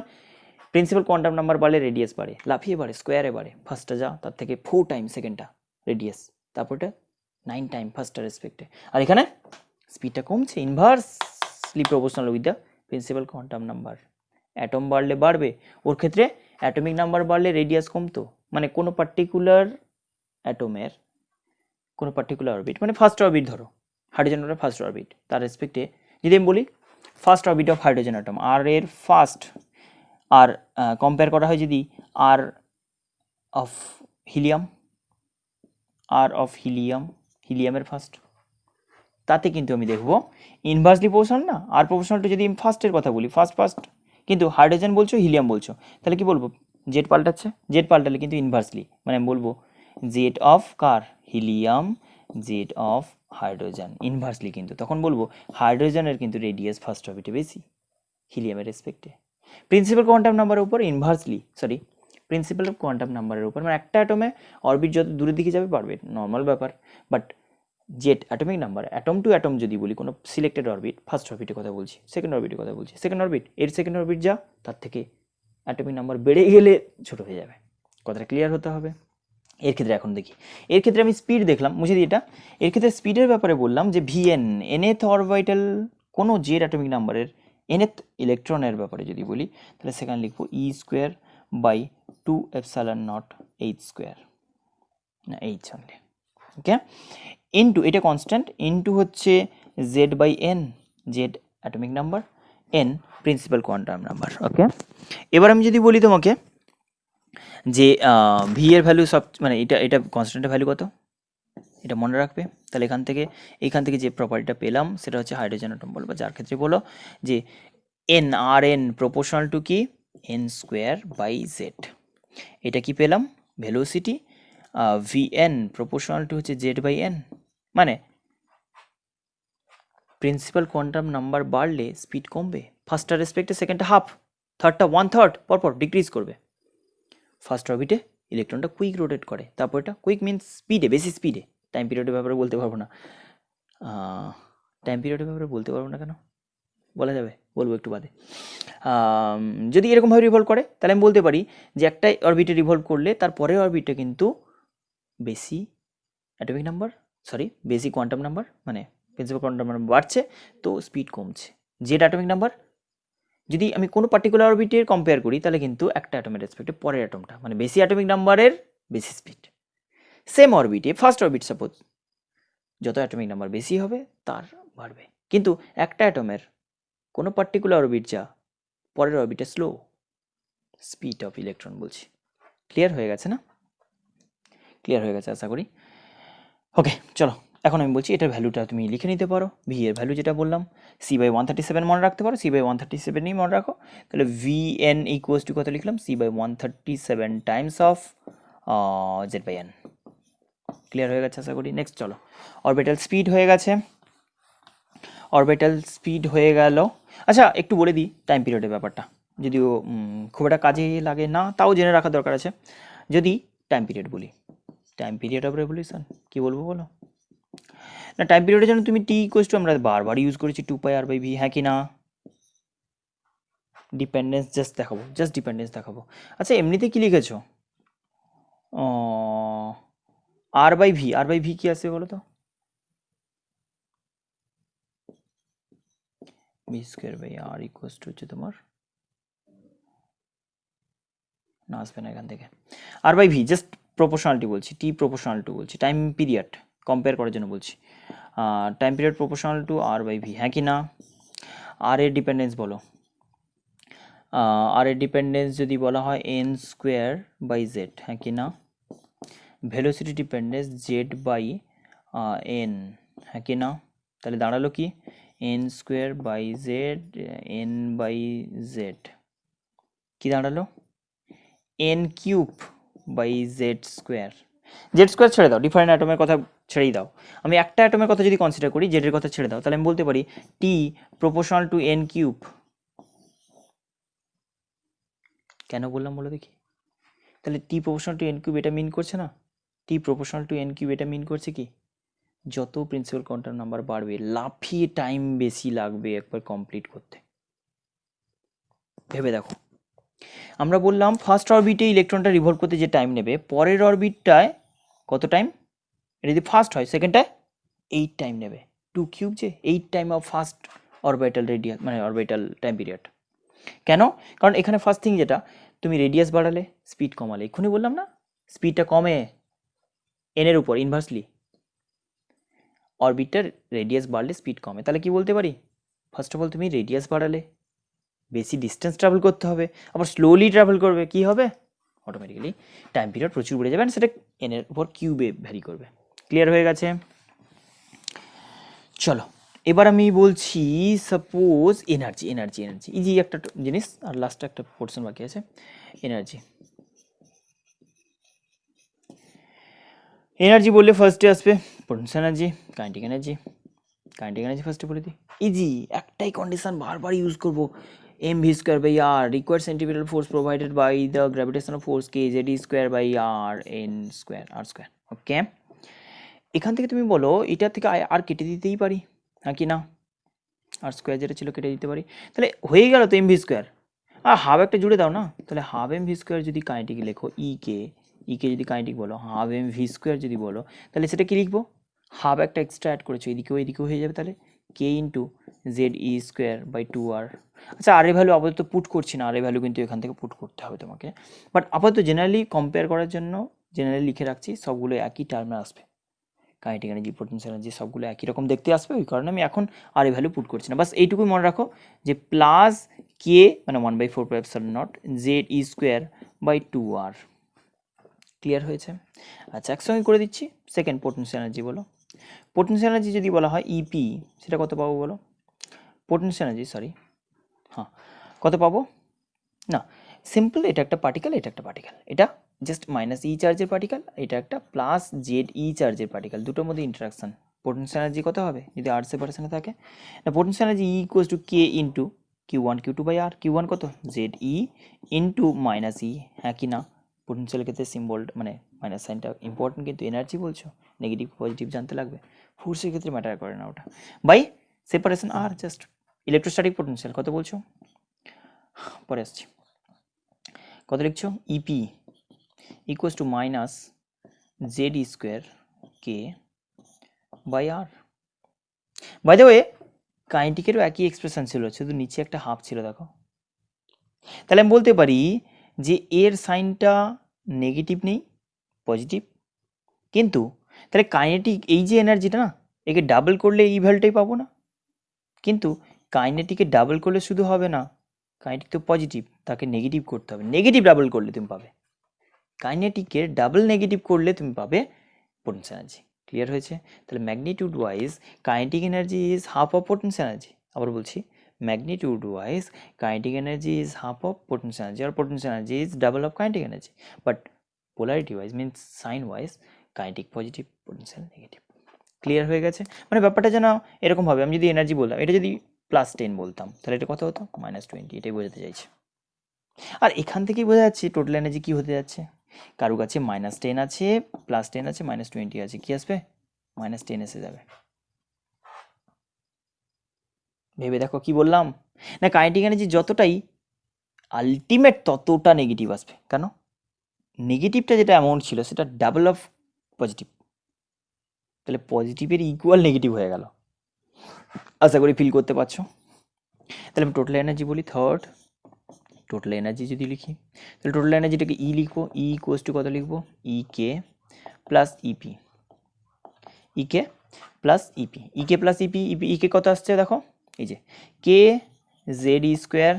প্রিন্সিপাল কোয়ান্টাম নাম্বার বাড়লে রেডিয়াস বাড়ে, লাফিয়ে বাড়ে, স্কোয়ারে বাড়ে। ফার্স্টটা যা তার থেকে 4 টাইম সেকেন্ডটা রেডিয়াস, তারপরটা 9 টাইম ফার্স্টটা রেসপেক্টে। আর এখানে স্পিডটা কমছে, inversely proportional with the principal quantum number. Atom বাড়লে বাড়বে, ওর ক্ষেত্রে অ্যাটমিক নাম্বার বাড়লে রেডিয়াস কমতো। মানে কোনো পার্টিকুলার অ্যাটমের কোনো পার্টিকুলার অরবিট, মানে ফার্স্ট অরবিট ধরো, হাইড্রোজেনের ফার্স্ট অরবিট, তার রেসপেক্টে যদি আমি বলি first orbit of hydrogen atom, R এর ফার্স্ট, আর কম্পেয়ার করা হয় যদি আর অফ হিলিয়াম, হিলিয়ামের ফার্স্ট, তাতে কিন্তু আমি দেখব ইনভার্সলি প্রপোর্শনাল না। আর প্রপোর্শনাল টু যদি আমি ফার্স্টের কথা বলি, ফার্স্ট, কিন্তু হাইড্রোজেন বলছো, হিলিয়াম বলছো, তাহলে কি বলবো? জেড পাল্টাচ্ছে, জেড পাল্টালে কিন্তু ইনভার্সলি, মানে আমি বলবো Z of car? Helium, Z of hydrogen, inversely. কিন্তু তখন বলবো হাইড্রোজেনের কিন্তু রেডিয়াস ফার্স্ট অরবিটে বেশি হিলিয়ামের রেসপেক্টে। প্রিন্সিপাল কোয়ান্টাম নাম্বারের উপর ইনভার্সলি, প্রিন্সিপাল কোয়ান্টাম নাম্বারের উপর, মানে একটা অ্যাটমে অরবিট যত দূরের দিকে যাবে বাড়বে, নর্মাল ব্যাপার। But Z atomic number, atom to atom যদি বলি, কোনো সিলেক্টেড অরবিট, ফার্স্ট অরবিটের কথা বলছি, সেকেন্ড অরবিটের কথা বলছি, সেকেন্ড অরবিট, এর সেকেন্ড অরবিট যা, তার থেকে অ্যাটমিক নাম্বার বেড়ে গেলে ছোট হয়ে যাবে। কথাটা ক্লিয়ার হতে হবে। এর ক্ষেত্রে এখন দেখি, এর ক্ষেত্রে আমি স্পিড দেখলাম, মুছে দিই এটা। এর ক্ষেত্রে স্পিডের ব্যাপারে বললাম যে ভিএন, এনএথ অরবিটাল কোনো জেড অ্যাটমিক নাম্বারের এনএথ ইলেকট্রনের ব্যাপারে যদি বলি, তাহলে সেখানে লিখবো E²/2ε0h², না এইচ অনলি, ওকে। ইনটু, এটা কনস্ট্যান্ট, ইনটু হচ্ছে z/n, Z atomic number, n principal quantum number, okay. এবার আমি যদি বলি তোমাকে যে ভি এর ভ্যালু সব, মানে এটা কনস্ট্যান্টের ভ্যালু কত, এটা মনে রাখবে। তাহলে এখান থেকে যে প্রপার্টিটা পেলাম সেটা হচ্ছে হাইড্রোজেন অ্যাটম বলবো, যার ক্ষেত্রে বলো যে N, R N proportional to কি, n²/z। এটা কি পেলাম? ভেলোসিটি। vn প্রপোর্শনাল টু হচ্ছে z/n, মানে প্রিন্সিপাল কোয়ান্টাম নাম্বার বাড়লে স্পিড কমবে, ফার্স্টটা রেসপেক্টে সেকেন্ডটা হাফ, থার্ডটা 1/3 পরপর ডিক্রিজ করবে। ফার্স্ট অরবিটে ইলেকট্রনটা কুইক রোটেট করে, তারপর এটা কুইক মিনস স্পিডে, বেশি স্পিডে। টাইম পিরিয়ডের ব্যাপারে বলতে পারবো না, কেন বলা যাবে, বলবো একটু বাদে। যদি এরকমভাবে রিভলভ করে, তাহলে আমি বলতে পারি যে একটা অরবিটে রিভলভ করলে তার পরের অরবিটে কিন্তু বেশি অ্যাটমিক নাম্বার, বেশি কোয়ান্টাম নাম্বার, মানে প্রিন্সিপাল কোয়ান্টাম নাম্বার বাড়ছে, তো স্পিড কমছে। জেড অ্যাটমিক নাম্বার যদি আমি কোনো পার্টিকুলার অরবিটের কম্পেয়ার করি, তাহলে কিন্তু একটা অ্যাটমের রেসপেক্টে পরের অ্যাটমটা, মানে বেশি অ্যাটমিক নাম্বারের বেশি স্পিড। সেম অরবিটে, ফার্স্ট অরবিট সাপোজ, যত অ্যাটমিক নাম্বার বেশি হবে তার বাড়বে, কিন্তু একটা অ্যাটমের কোনো পার্টিকুলার অরবিট যা, পরের অরবিটে স্লো, স্পিড অফ ইলেকট্রন বলছি। ক্লিয়ার হয়ে গেছে না? ক্লিয়ার হয়ে গেছে আশা করি। ওকে, চলো এখন আমি বলছি এটার ভ্যালুটা তুমি লিখে নিতে পারো। ভি এর ভ্যালু যেটা বললাম c/137 মনে রাখতে পারো, c/137ই মনে রাখো। তাহলে vn ইকুয়ালস টু কত লিখলাম? c/137 Times of z/n। Clear হয়ে গেছে আশা করি। নেক্সট চলো, অরবিটাল স্পিড হয়ে গেছে, অরবিটাল স্পিড হয়ে গেল। আচ্ছা একটু বলে দিই টাইম পিরিয়ডের ব্যাপারটা, যদিও খুব একটা কাজে লাগে না, তাও জেনে রাখা দরকার আছে। যদি টাইম পিরিয়ড বলি, টাইম পিরিয়ড অফ রেভলিউশন কি বলবো বলো? না, টাইম পিরিয়ডের জন্য তুমি টি ইকুয়ালস টু আমরা বারবার ইউজ করেছি 2πr/v, হ্যাঁ কি না? ডিপেন্ডেন্স জাস্ট দেখাবো, জাস্ট ডিপেন্ডেন্স দেখাবো। আচ্ছা এমনিতে কি লিখেছো? r/v, r/v কি আসবে বলো তো? v²/r ইকুয়ালস টু হচ্ছে তোমার, না আসবে না এখান থেকে। r/v জাস্ট প্রপোর্শনালিটি বলছি, টি প্রপোর্শনাল টু বলছি, টাইম পিরিয়ড কম্পেয়ার করার জন্য বলছি। Time period proportional to r/v, হ্যাঁ কি না? আর এর ডিপেন্ডেন্স বলো, আর এর ডিপেন্ডেন্স যদি বলা হয় n²/z, হ্যাঁ কি না? ভেলোসিটি ডিপেন্ডেন্স z/n, হ্যাঁ কি না? তাহলে দাঁড়ালো কি n²/z, n/z কি দাঁড়ালো? n³/z², জেড স্কোয়ার ছেড়ে দাও, ডিফারেন্ট অ্যাটমের কথা ছেড়েই দাও, আমি একটা অ্যাটমের কথা যদি কনসিডার করি, জেডের কথা ছেড়ে দাও, তাহলে আমি বলতে পারি টি প্রপোর্শনাল টু এন কিউব। কেন বললাম বলো দেখি? তাহলে টি প্রপোর্শনাল টু এন কিউব এটা মিন করছে না? টি প্রপোর্শনাল টু এন কিউব এটা মিন করছে কি, যত প্রিন্সিপাল কোয়ান্টাম নাম্বার বাড়বে লাফিয়ে টাইম বেশি লাগবে একবার কমপ্লিট করতে। ভেবে দেখো, আমরা বললাম ফার্স্ট অরবিটে ইলেকট্রনটা রিভলভ করতে যে টাইম নেবে, পরের অরবিটটায় কত টাইম? এটা যদি ফার্স্ট হয়, সেকেন্ডটায় 8 টাইম নেবে। 2 কিউব যে 8 time of first orbital radius, মানে অরবিটাল টাইম পিরিয়ড। কেন? কারণ এখানে ফার্স্ট থিং যেটা, তুমি রেডিয়াস বাড়ালে, স্পিড কমালে, এক্ষুনি বললাম না, স্পিডটা কমে এনের উপর ইনভার্সলি, অরবিটার রেডিয়াস বাড়লে স্পিড কমে। তাহলে কি বলতে পারি? ফার্স্ট অফ অল তুমি রেডিয়াস বাড়ালে বেশি ডিস্টেন্স ট্রাভেল করতে হবে, আবার স্লোলি ট্রাভেল করবে, কি হবে? অটোমেটিক্যালি টাইম পিরিয়ড প্রচুর বেড়ে যাবে, সেটা এনের উপর কিউবে ভ্যারি করবে। ক্লিয়ার হয়ে গেছে? চলো এবার আমি বলছি, suppose energy, energy energy easy একটা জিনিস, আর লাস্টে একটা পোর্শন বাকি আছে, এনার্জি। এনার্জি বললে ফার্স্টে আসবে potential energy, kinetic energy. Kinetic energy ফার্স্টে বলে দিই, ইজি, একটাই কন্ডিশন বারবার ইউজ করবো, M V square by R required centimetre force provided by the gravitational force k Z E square by R N square R square. Okay, এখান থেকে তুমি বলো এটা থেকে আর কেটে দিতেই পারি, হ্যাঁ কি না? আর স্কোয়ার যেটা ছিল কেটে দিতে পারি, তাহলে হয়ে গেল তো এম ভি স্কোয়ার। আর হাফ একটা জুড়ে দাও না, তাহলে হাফ এম ভি স্কোয়ার যদি কাইনেটিক লেখো, কে যদি কাইনেটিক বলো, হাফ এম ভি স্কোয়ার যদি বলো, তাহলে সেটা কি লিখবো? হাফ একটা এক্সট্রা অ্যাড করেছো, এদিকেও হয়ে যাবে, তাহলে k into Z E square by 2r। আচ্ছা, আর এ ভ্যালু আপাতত পুট করছি না, আর এ ভ্যালু কিন্তু এখান থেকে পুট করতে হবে তোমাকে, বাট আপাতত জেনারেলি কম্পেয়ার করার জন্য জেনারেলি লিখে রাখছি, সবগুলো একই টার্মে আসবে, কাইনেটিক এনার্জি পোটেনশিয়াল এনার্জি সবগুলো একই রকম দেখতে আসবে, ওই কারণে আমি এখন আর এ ভ্যালু পুট করছি না। বাস এইটুকুই মনে রাখো যে প্লাস কে মানে 1/4πε0 Z E square by 2r। Clear হয়েছে? আচ্ছা, একসঙ্গে করে দিচ্ছি। সেকেন্ড পোটেনশিয়াল এনার্জি বলো, পোটেনশিয়াল এনার্জি যদি বলা হয় ইপি, সেটা কত পাবো বলো? পোটেনশিয়াল এনার্জি, সরি, হ্যাঁ, কত পাবো? না, সিম্পল, এটা একটা পার্টিকেল, এটা একটা পার্টিকেল, এটা জাস্ট মাইনাস ই চার্জের পার্টিকেল, এটা একটা প্লাস জেড ই চার্জের পার্টিকেল, দুটোর মধ্যে ইন্টারাকশন। পোটেনশিয়াল এনার্জি কত হবে যদি আর সেপারেশনে থাকে? না, potential energy E equals to k into Q1 Q2 by R. Q1 কত? Z E into minus E, হ্যাঁ কি না? পোটেনশিয়ালের ক্ষেত্রে সিম্বল মানে মাইনাস সাইনটা ইম্পর্টেন্ট, কিন্তু এনার্জি বলছো, নেগেটিভ পজিটিভ জানতে লাগবে, ফোর্সের ক্ষেত্রে ম্যাটার করে না ওটা, by separation R. Just electrostatic potential কত বলছো? পরে আসছি। কত লিখছো? EP equals to minus Z square k by R. By the way, কাইনেটিকেরও একই এক্সপ্রেশন ছিল, শুধু নিচে একটা হাফ ছিল, দেখো। তাহলে আমি বলতে পারি যে এর সাইনটা নেগেটিভ নেই, পজিটিভ, কিন্তু তাহলে কাইনেটিক এই যে এনার্জিটা না, একে ডাবল করলে এই ভ্যালুটাই পাবো না, কিন্তু কাইনেটিকে ডাবল করলে শুধু হবে না, কাইনেটিক তো পজিটিভ, তাকে নেগেটিভ করতে হবে, নেগেটিভ ডাবল করলে তুমি পাবে, কাইনেটিকের ডাবল নেগেটিভ করলে তুমি পাবে পোটেনশিয়াল এনার্জি। ক্লিয়ার হয়েছে? তাহলে magnitude wise kinetic energy is half of potential energy. আবার বলছি, magnitude wise kinetic energy is half of potential energy, আর potential energy is double of kinetic energy, but polarity wise means sign wise kinetic positive, potential negative. Clear হয়ে গেছে? মানে ব্যাপারটা যেন এরকম হবে, আমি যদি এনার্জি বললাম, এটা যদি +10 বলতাম, তাহলে এটা কত হতো? -20, এটাই বোঝাতে চাইছি। আর এখান থেকেই বোঝা যাচ্ছে টোটাল এনার্জি কি হতে যাচ্ছে। কারো কাছে -10 আছে, +10 আছে, -20 আছে, কি আসবে? -10 এসে যাবে। ভেবে দেখো কি বললাম না, কাইনেটিক এনার্জি যতটাই আলটিমেট ততটা নেগেটিভ আসবে। কেন? নেগেটিভটা যেটা অ্যামাউন্ট ছিল সেটা ডাবল অফ পজিটিভ, তাহলে পজিটিভের ইকুয়াল নেগেটিভ হয়ে গেল। আশা করি ফিল করতে পারছো। তাহলে আমি টোটাল এনার্জি বলি, থার্ড টোটাল এনার্জি যদি লিখি, তাহলে টোটাল এনার্জিটাকে ই লিখবো, ই ইকুয়ালস টু কত লিখবো? E K plus EP, E K plus EP, E K plus EP, E K কত আসছে দেখো, এই যে k Z E square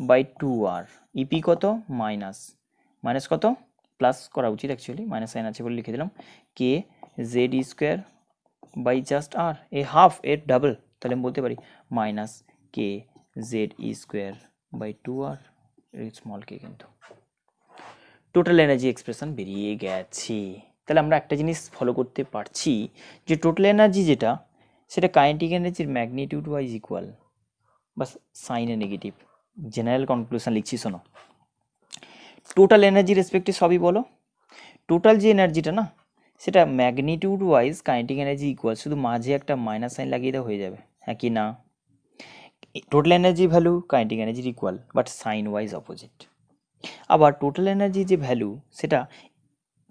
by 2r, EP কত? মাইনাস মাইনাস কত? প্লাস করা উচিত অ্যাকচুয়ালি, মাইনাস সাইন আছে বলে লিখে দিলাম, k Z E square by just R, a half এর ডাবল, তাহলে আমি বলতে পারি minus k Z E square by 2r, small k. কিন্তু টোটাল এনার্জি এক্সপ্রেশন বেরিয়ে গেছে। তাহলে আমরা একটা জিনিস ফলো করতে পারছি যে টোটাল এনার্জি যেটা সেটা কাইনেটিক এনার্জির ম্যাগনিটিউড ওয়াইজ ইকুয়াল, বাস সাইনে নেগেটিভ। জেনারেল কনক্লুশন লিখছি, শোনো। টোটাল এনার্জি রেসপেক্টে সবই বলো, টোটাল যে এনার্জিটা না সেটা magnitude wise kinetic energy equal, শুধু মাঝে একটা মাইনাস সাইন লাগিয়ে দেওয়া হয়ে যাবে, হ্যাঁ কি না? টোটাল এনার্জি ভ্যালু কাইনেটিক এনার্জির equal, but sign wise opposite. আবার টোটাল এনার্জি যে ভ্যালু সেটা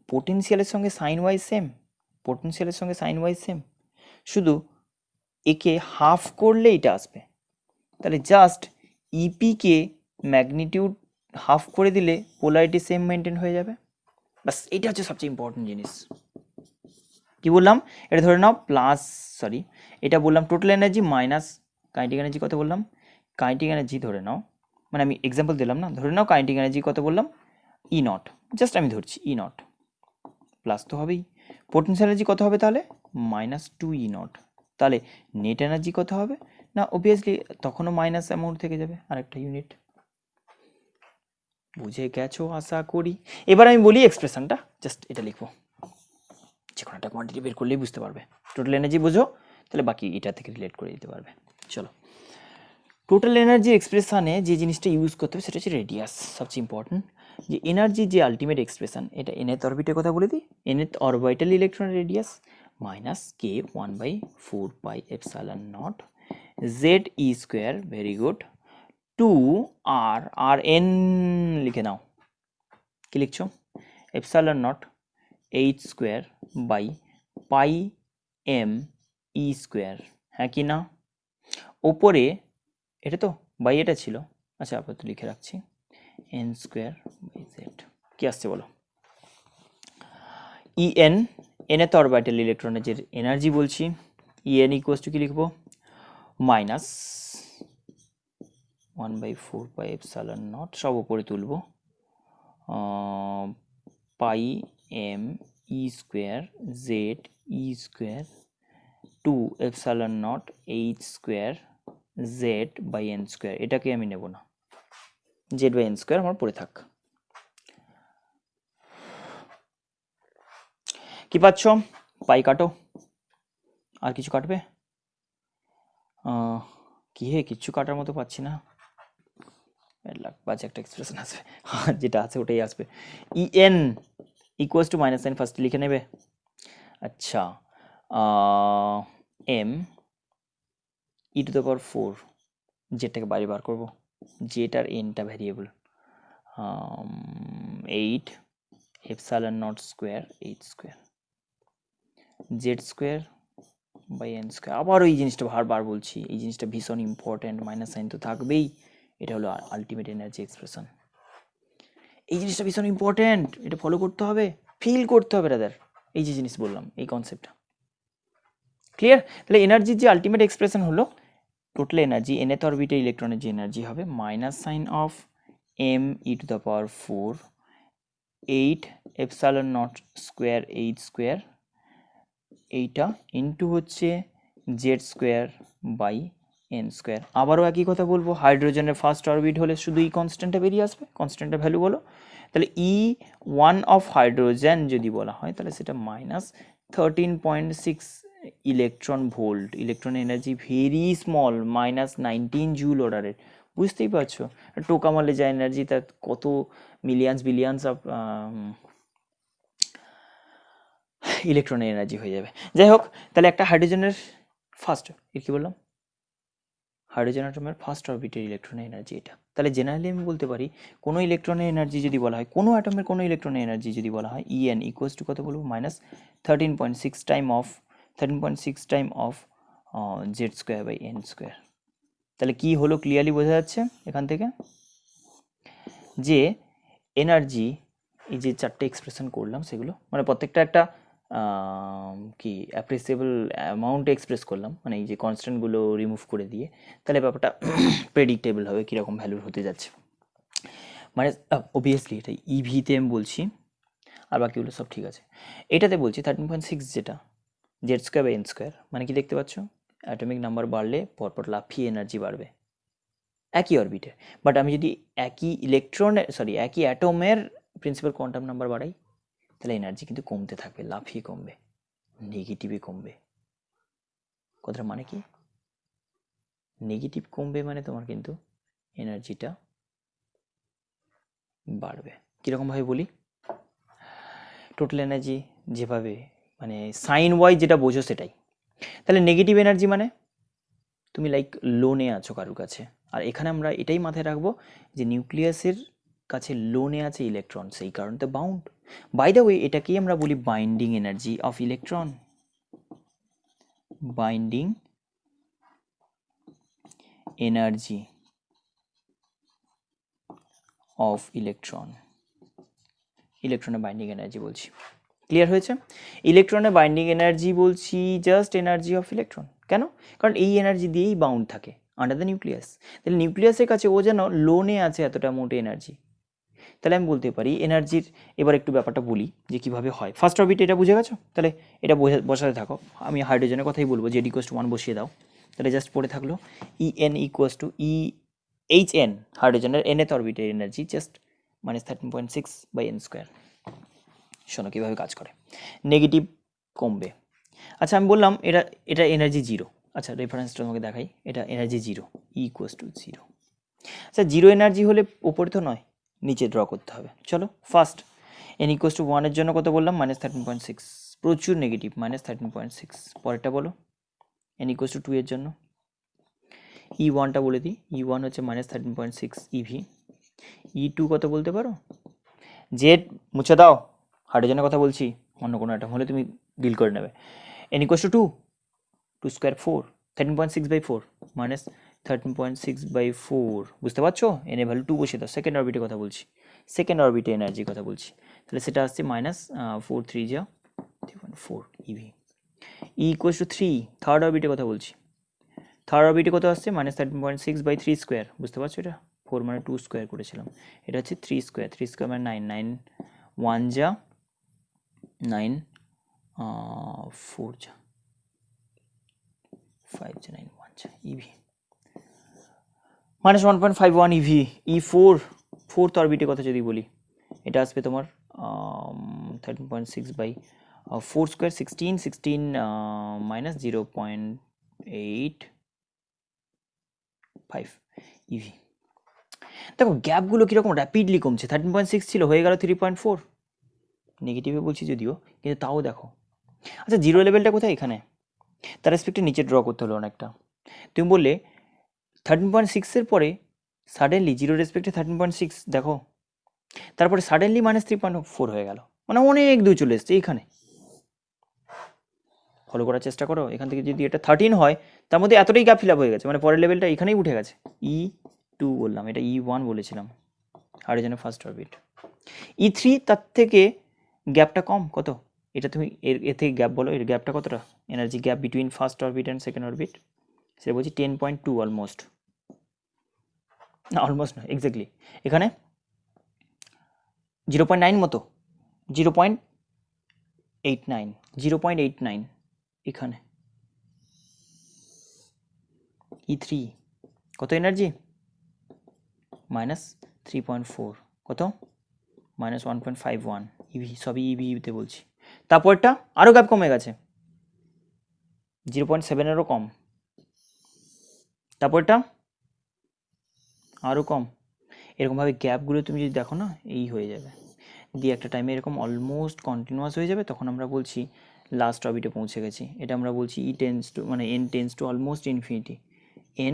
পোটেনশিয়ালের সঙ্গে সাইন ওয়াইজ সেম, পোটেনশিয়ালের সঙ্গে সাইন ওয়াইজ সেম, শুধু একে হাফ করলে এটা আসবে। তাহলে জাস্ট ইপিকে ম্যাগনিটিউড হাফ করে দিলে পোলারিটি সেম মেনটেন হয়ে যাবে, বাস এটা হচ্ছে সবচেয়ে ইম্পর্টেন্ট জিনিস। কি বললাম? এটা ধরে নাও প্লাস, সরি এটা বললাম total energy minus kinetic energy কত বললাম, কাইনেটিক এনার্জি ধরে নাও, মানে আমি এক্সাম্পল দিলাম না, ধরে নাও কাইনেটিক এনার্জি কত বললাম, ই নট, জাস্ট আমি ধরছি ই নট, প্লাস তো হবেই। পোটেনশিয়াল এনার্জি কত হবে তাহলে, -2 ই নট। তাহলে নেট এনার্জি কত হবে না, অবভিয়াসলি তখনও মাইনাস অ্যামাউন্ট থেকে যাবে আরেকটা ইউনিট। বুঝে গেছো আশা করি। এবার আমি বলি এক্সপ্রেশনটা, জাস্ট এটা লিখবো, যে কোনো একটা কোয়ান্টিটি বের করলেই বুঝতে পারবে। টোটাল এনার্জি বুঝো, তাহলে বাকি এটা থেকে রিলেট করে দিতে পারবে। চলো, টোটাল এনার্জি এক্সপ্রেশনে যে জিনিসটা ইউজ করতে হবে সেটা হচ্ছে রেডিয়াস, সবচেয়ে ইম্পর্টেন্ট। যে এনার্জি যে আলটিমেট এক্সপ্রেশন, এটা nth অরবিটের কথা বলে দিই, nth orbital electron radius minus K 1/4 pi epsilon naught Z E square, very good, to R R N লিখে নাও। কি লিখছো? Epsilon naught H square by pi M E square, হ্যাঁ কি না? ওপরে এটা তো বাই এটা ছিল, আচ্ছা আপাতত লিখে রাখছি, এন স্কোয়ার বাই জেড। কি আসছে বলো? ইএন, এনএত অরবিটাল ইলেকট্রনের যে এনার্জি বলছি, ইএন ইকুয়ালস টু কি লিখবো, মাইনাস 1/4 পাই এপসাইলন নট, সব উপরে তুলবো, pi M E square Z E square two epsilon naught H square Z by N square. এটাকে আমি নেব না, জেড বাই এন স্কোয়ার আমার পড়ে থাক। কি পাচ্ছ? পাই কাটো, আর কিছু কাটবে? কি হে, কিচ্ছু কাটার মতো পাচ্ছি না, বাজে একটা এক্সপ্রেশন আসবে, যেটা আছে ওটাই আসবে। EN equals to minus sign first লিখে নেবে। আচ্ছা, M E to the power 4, জেডটাকে বাইরে বার করবো, জেড আর এনটা variable, 8 epsilon naught square H square Z square by N square. আবার ওই জিনিসটা বারবার বলছি, এই জিনিসটা ভীষণ ইম্পর্ট্যান্ট, মাইনাস সাইন তো থাকবেই, এটা হলো আলটিমেট এনার্জি এক্সপ্রেশন। এই জিনিসটা ভীষণ ইম্পর্ট্যান্ট, এটা ফলো করতে হবে, ফিল করতে হবে রাদার, এই যে জিনিস বললাম এই কনসেপ্টটা ক্লিয়ার? তাহলে এনার্জির যে আলটিমেট এক্সপ্রেশন হলো টোটাল এনার্জি, nth অরবিটে ইলেকট্রনের যে এনার্জি হবে minus sign of M E to the power 4 8 epsilon naught square H square, এইটা ইন্টু হচ্ছে Z square by N square. আবারও একই কথা বলবো, হাইড্রোজেনের ফার্স্ট অরবিট হলে শুধু এই কনস্ট্যান্টটা বেরিয়ে আসবে, কনস্ট্যান্টের ভ্যালু বলো, তাহলে E1 অফ হাইড্রোজেন যদি বলা হয় তাহলে সেটা -13.6 electron volt, electron energy very small, -19 joule অর্ডারের। বুঝতেই পারছো টোকা মারলে যা এনার্জি তার কত মিলিয়ন্স বিলিয়ন্স অফ ইলেকট্রনের এনার্জি হয়ে যাবে। যাই হোক, তাহলে একটা হাইড্রোজেনের ফার্স্ট, এর কি বললাম, হাইড্রোজেন অ্যাটমের ফার্স্ট অরবিটের ইলেকট্রনের এনার্জি এটা। তাহলে জেনারেলি আমি বলতে পারি কোনো ইলেকট্রনের এনার্জি যদি বলা হয়, কোনো অ্যাটমের কোনো ইলেকট্রনের এনার্জি যদি বলা হয়, ইএন ইকুয়ালস টু কত বলবো, -13.6 time of Z square by N square. তাহলে কি হলো ক্লিয়ারলি বোঝা যাচ্ছে এখান থেকে যে এনার্জি, এই যে চারটে এক্সপ্রেশন করলাম সেগুলো মানে প্রত্যেকটা একটা কি অ্যাপ্রিসিয়েবল অ্যামাউন্ট এক্সপ্রেস করলাম, মানে এই যে কনস্ট্যান্টগুলো রিমুভ করে দিয়ে, তাহলে ব্যাপারটা প্রেডিক্টেবল হবে কীরকম ভ্যালুর হতে যাচ্ছে। মানে অবভিয়াসলি এটা ইভিতে আমি বলছি, আর বাকিগুলো সব ঠিক আছে। এটাতে বলছি 13.6 যেটা Z square by N square, মানে কি দেখতে পাচ্ছ অ্যাটমিক নাম্বার বাড়লে পরপর লাফিয়ে এনার্জি বাড়বে একই অরবিটে। বাট আমি যদি একই ইলেকট্রনের একই অ্যাটমের প্রিন্সিপাল কোয়ান্টাম নাম্বার বাড়াই তাহলে এনার্জি কিন্তু কমতে থাকবে, লাফিয়ে কমবে, নেগেটিভে কমবে। কথাটা মানে কি, নেগেটিভ কমবে মানে তোমার কিন্তু এনার্জিটা বাড়বে। কীরকমভাবে বলি, টোটাল এনার্জি যেভাবে মানে সাইন ওয়াইজ যেটা বোঝো সেটাই। তাহলে নেগেটিভ এনার্জি মানে তুমি লাইক লোনে আছো কারুর কাছে, আর এখানে আমরা এটাই মাথায় রাখবো যে নিউক্লিয়াসের কাছে লোনে আছে ইলেকট্রন, সেই কারণে তো বাউন্ড। বাই দ্য ওয়ে এটাকেই আমরা বলি binding energy of electron, binding energy of electron, ইলেকট্রনের বাইন্ডিং এনার্জি বলছি। ক্লিয়ার হয়েছে? ইলেকট্রনের বাইন্ডিং এনার্জি বলছি জাস্ট এনার্জি অফ ইলেকট্রন। কেন? কারণ এই এনার্জি দিয়েই বাউন্ড থাকে আন্ডার দ্য নিউক্লিয়াস। তাহলে নিউক্লিয়াসের কাছে ও যেন লোনে আছে এতটা মোটে এনার্জি। তাহলে আমি বলতে পারি এনার্জির, এবার একটু ব্যাপারটা বলি যে কীভাবে হয়। ফার্স্ট অরবিট এটা বুঝে গেছো? তাহলে এটা বসাতে থাকো, আমি হাইড্রোজেনের কথাই বলবো, জেড ইকুয়াস টু 1 বসিয়ে দাও। তাহলে জাস্ট পড়ে থাকলো EN ইকুয়াস টু HN, হাইড্রোজেনের nth অরবিটের এনার্জি জাস্ট -13.6/n²। শোনো কীভাবে কাজ করে, নেগেটিভ কমবে। আচ্ছা আমি বললাম এটা এনার্জি জিরো। আচ্ছা রেফারেন্সটা তোমাকে দেখাই, এটা energy zero, equals to zero. আচ্ছা জিরো এনার্জি হলে ওপরে তো নয়, নিচে ড্র করতে হবে। চলো ফার্স্ট n ইকুয়াস টু 1 এর জন্য কত বললাম, -13.6, প্রচুর নেগেটিভ, -13.6। পরেরটা বলো n ইকুয়াস টু 2 এর জন্য, E1টা বলে দিই, E1 হচ্ছে -13.6 EV। E2 কত বলতে পারো, জেড মুছে দাও, হাইড্রোজেনের কথা বলছি, অন্য কোনো অ্যাটম হলে তুমি ডিল করে নেবে। n ইকুয়াস টু 2, 2 স্কোয়ার 4, 13.6/4 -13.6/4, বুঝতে পারছো? এন এ ভ্যালু 2 বসিয়ে দাও। সেকেন্ড অরবিটের কথা বলছি, সেকেন্ড অরবিটে এনার্জির কথা বলছি। তাহলে সেটা আসছে -4 3 যা 3.4 eV. E equals to 3, third অরবিটের কথা বলছি। থার্ড অরবিটে কত আসছে, -13.6/3 স্কোয়ার, বুঝতে পারছো? এটা 4 মানে 2 স্কোয়ার করেছিলাম, এটা হচ্ছে 3 স্কোয়ার, 3 স্কোয়ার মানে 9, 9 1 যা 9, 4 যা 5 যা 9 1 যা ইভি, -1.51 ইভি। E4, ফোর্থ অরবিটের কথা যদি বলি, এটা আসবে তোমার 13.6/4 স্কোয়ার, 16, 16 -0.85 ইভি। দেখো গ্যাপগুলো কীরকম র্যাপিডলি কমছে, 13.6 ছিল হয়ে গেল 3.4, নেগেটিভে বলছি যদিও, কিন্তু তাও দেখো। আচ্ছা জিরো লেভেলটা কোথায়, এখানে, তার রেসপেক্টে নিচে ড্র করতে হলো অনেকটা। তুমি বললে 13.6-এর পরে সাডেনলি জিরো রেসপেক্টে 13.6 দেখো, তারপরে সাডেনলি -3.4 হয়ে গেল, মানে অনেক দূর চলে এসছে এইখানে। ফলো করার চেষ্টা করো, এখান থেকে যদি এটা 13 হয় তার মধ্যে এতটাই গ্যাপ ফিল আপ হয়ে গেছে, মানে পরের লেভেলটা এখানেই উঠে গেছে। E2 বললাম, এটা E1 বলেছিলাম, হাইড্রোজেনের ফার্স্ট অরবিট। E3 তার থেকে গ্যাপটা কম, কত, এটা তুমি এর থেকে গ্যাপ বলো, এর গ্যাপটা কতটা, energy gap between first orbit and second orbit, সেটা বলছি 10.2, অলমোস্ট, না অলমোস্ট না এক্স্যাক্টলি, এখানে 0.9 মতো, 0.89, 0.89 এখানে। E3 কত এনার্জি, -3.4, কত, -1.51 ইভি, সবই ইভিতে বলছি। তারপরটা আরও গ্যাপ কমে গেছে, 0.7-এরও কম, তারপরটা আরও কম। এরকমভাবে গ্যাপগুলো তুমি যদি দেখো না, এই হয়ে যাবে, দিয়ে একটা টাইমে এরকম অলমোস্ট কন্টিনিউয়াস হয়ে যাবে, তখন আমরা বলছি লাস্ট অরবিটে পৌঁছে গেছি। এটা আমরা বলছি E টেন্স টু, মানে n tends to almost infinity,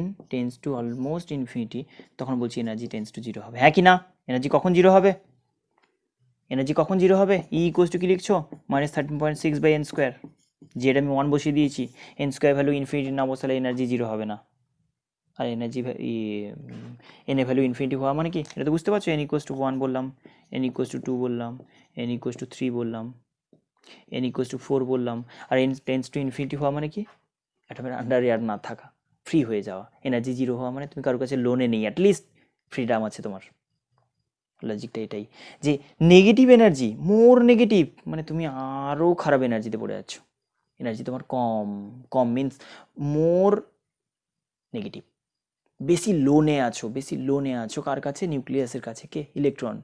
n tends to almost infinity, তখন বলছি এনার্জি টেন্স টু জিরো হবে। হ্যাঁ কি না, এনার্জি কখন জিরো হবে, এনার্জি কখন জিরো হবে, ই ইকুয়াস টু কি লিখছো, -13.6/n², যেটা আমি 1 বসিয়ে দিয়েছি, n² ভ্যালু ইনফিনিটি না বসালে এনার্জি জিরো হবে না। আর এনার্জি এন এ ভ্যালু ইনফিনিটি হওয়া মানে কি, এটা তো বুঝতে পারছো, n ইকুয়াস টু 1 বললাম, n ইকুয়াস টু 2 বললাম, n ইকুয়াস টু 3 বললাম, n ইকুয়াস টু 4 বললাম, আর n টেন্স টু ইনফিনিটি হওয়া মানে কি, অ্যাটমের আন্ডারে আর না থাকা, ফ্রি হয়ে যাওয়া। এনার্জি জিরো হওয়া মানে তুমি কারোর কাছে লোনে নেই, অ্যাটলিস্ট ফ্রিডম আছে তোমার। লজিকটা এটাই, যে নেগেটিভ এনার্জি, মোর নেগেটিভ মানে তুমি আরও খারাপ এনার্জিতে পড়ে যাচ্ছ, এনার্জি তোমার কম, কম মিন্স মোর নেগেটিভ, বেশি লোনে আছো, বেশি লোনে আছো কার কাছে, নিউক্লিয়াসের কাছে, কে, ইলেকট্রন।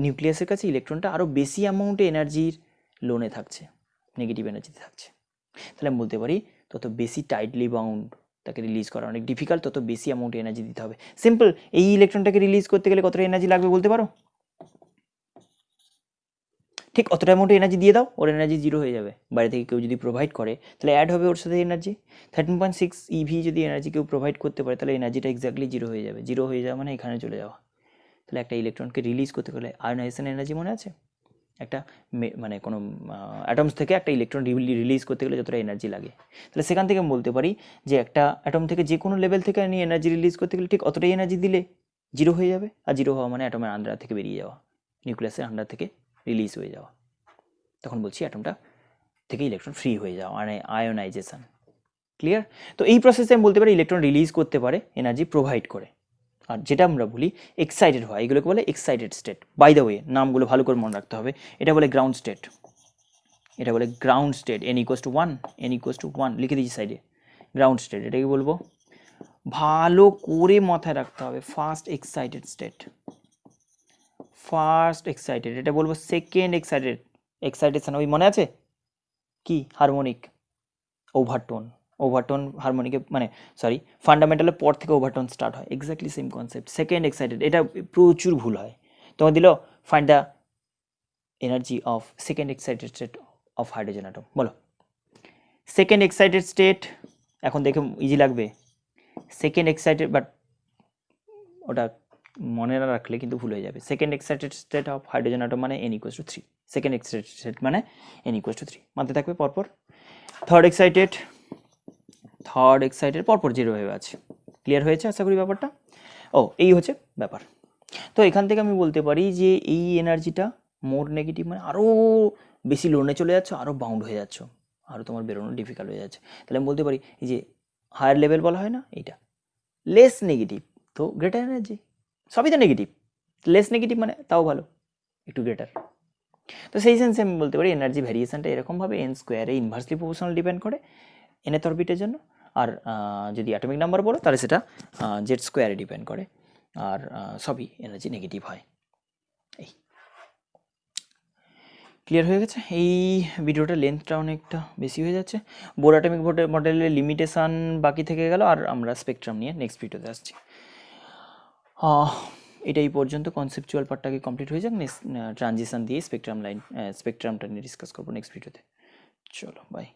নিউক্লিয়াসের কাছে ইলেকট্রনটা আরও বেশি অ্যামাউন্টে এনার্জির লোনে থাকছে, নেগেটিভ এনার্জিতে থাকছে। তাহলে আমি বলতে পারি তত বেশি টাইটলি বাউন্ড তাকে রিলিজ করা অনেক ডিফিকাল্ট, তত বেশি অ্যামাউন্টে এনার্জি দিতে হবে। সিম্পল, এই ইলেকট্রনটাকে রিলিজ করতে গেলে কতটা এনার্জি লাগবে বলতে পারো? ঠিক অতটা অ্যামাউন্টে এনার্জি দিয়ে দাও, ওর এনার্জি জিরো হয়ে যাবে। বাইরে থেকে কেউ যদি প্রোভাইড করে তাহলে অ্যাড হবে ওর সাথে এনার্জি। 13.6 ইভি যদি এনার্জি কেউ প্রোভাইড করতে পারে তাহলে এনার্জিটা এক্স্যাক্টলি জিরো হয়ে যাবে। জিরো হয়ে যাওয়া মানে এখানে চলে যাওয়া। তাহলে একটা ইলেকট্রনকে রিলিজ করতে গেলে আয়নাইজেশন এনার্জি মনে আছে, একটা মানে কোনো অ্যাটমস থেকে একটা ইলেকট্রন রিলিজ করতে গেলে যতটা এনার্জি লাগে, তাহলে সেখান থেকে বলতে পারি যে একটা অ্যাটম থেকে যে কোনো লেভেল থেকে আমি এনার্জি রিলিজ করতে গেলে ঠিক অতটাই এনার্জি দিলে জিরো হয়ে যাবে। আর জিরো হওয়া মানে অ্যাটমের আন্ডার থেকে বেরিয়ে যাওয়া, নিউক্লিয়াসের আন্ডার থেকে রিলিজ হয়ে যাওয়া। তখন বলছি অ্যাটমটা থেকে ইলেকট্রন ফ্রি হয়ে যাওয়া, মানে আয়োনাইজেশন। ক্লিয়ার? তো এই প্রসেসে আমি বলতে পারি ইলেকট্রন রিলিজ করতে পারে এনার্জি প্রোভাইড করে। আর যেটা আমরা বলি এক্সাইটেড হয়, এগুলোকে বলে excited state. By the way, নামগুলো ভালো করে মনে রাখতে হবে। এটা বলে গ্রাউন্ড স্টেট, এটা বলে ground state. n equals to 1, n equals to 1 লিখে দিয়েছি সাইডে। গ্রাউন্ড স্টেট এটাকে বলবো, ভালো করে মাথায় রাখতে হবে। First excited state, first excited, এটা বলবো সেকেন্ড এক্সাইটেড। এক্সাইটেশন ওই মনে আছে কি, হারমোনিক, ওভারটোন। ওভারটোন হারমোনিকে মানে সরি ফান্ডামেন্টালের পর থেকে ওভারটোন স্টার্ট হয়, exactly same concept. Second excited, এটা প্রচুর ভুল হয়। তোমার দিল find the energy of second excited state of hydrogen atom. বলো সেকেন্ড এক্সাইটেড স্টেট, এখন দেখে ইজি লাগবে সেকেন্ড এক্সাইটেড, বাট ওটা মনে না রাখলে কিন্তু ভুল হয়ে যাবে। Second excited state of hydrogen atom মানে n equals to 3, second excited state মানে n ইকুয়াস টু 3 মানতে থাকবে পরপর। থার্ড এক্সাইটেড, থার্ড এক্সাইটেড পরপর জিরো হয়ে আছে। ক্লিয়ার হয়েছে আশা করি ব্যাপারটা? ও এই হচ্ছে ব্যাপার। তো এখান থেকে আমি বলতে পারি যে এই এনার্জিটা মোর নেগেটিভ, মানে আরও বেশি লোনে চলে যাচ্ছে, আরও বাউন্ড হয়ে যাচ্ছে, আরও তোমার বেরোনো ডিফিকাল্ট হয়ে যাচ্ছে। তাহলে আমি বলতে পারি এই যে হায়ার লেভেল বলা হয় না, এইটা লেস নেগেটিভ তো গ্রেটার এনার্জি, সবই তো নেগেটিভ, লেস নেগেটিভ মানে তাও ভালো, একটু গ্রেটার। তো সেই সেন্সে আমি বলতে পারি এনার্জি ভ্যারিয়েশনটা এরকমভাবে n স্কোয়ারে ইনভার্সলি প্রপোর্শনাল ডিপেন্ড করে nth অরবিটের জন্য। আর যদি অ্যাটমিক নাম্বার বলো তাহলে সেটা জেড স্কোয়ারে ডিপেন্ড করে। আর সবই এনার্জি নেগেটিভ হয়। এই ক্লিয়ার হয়ে গেছে? এই ভিডিওটা লেন্থটা অনেকটা বেশি হয়ে যাচ্ছে। বোর অ্যাটমিক মডেলের লিমিটেশান বাকি থেকে গেল, আর আমরা স্পেকট্রাম নিয়ে নেক্সট ভিডিওতে আসছি। এটাই পর্যন্ত কনসেপচুয়াল পার্টটাকে কমপ্লিট হয়ে যাক, নেক্সট ট্রানজিশন দিয়ে স্পেকট্রাম লাইন স্পেকট্রামটা নিয়ে ডিসকাস করবো নেক্সট ভিডিওতে। চলো বাই।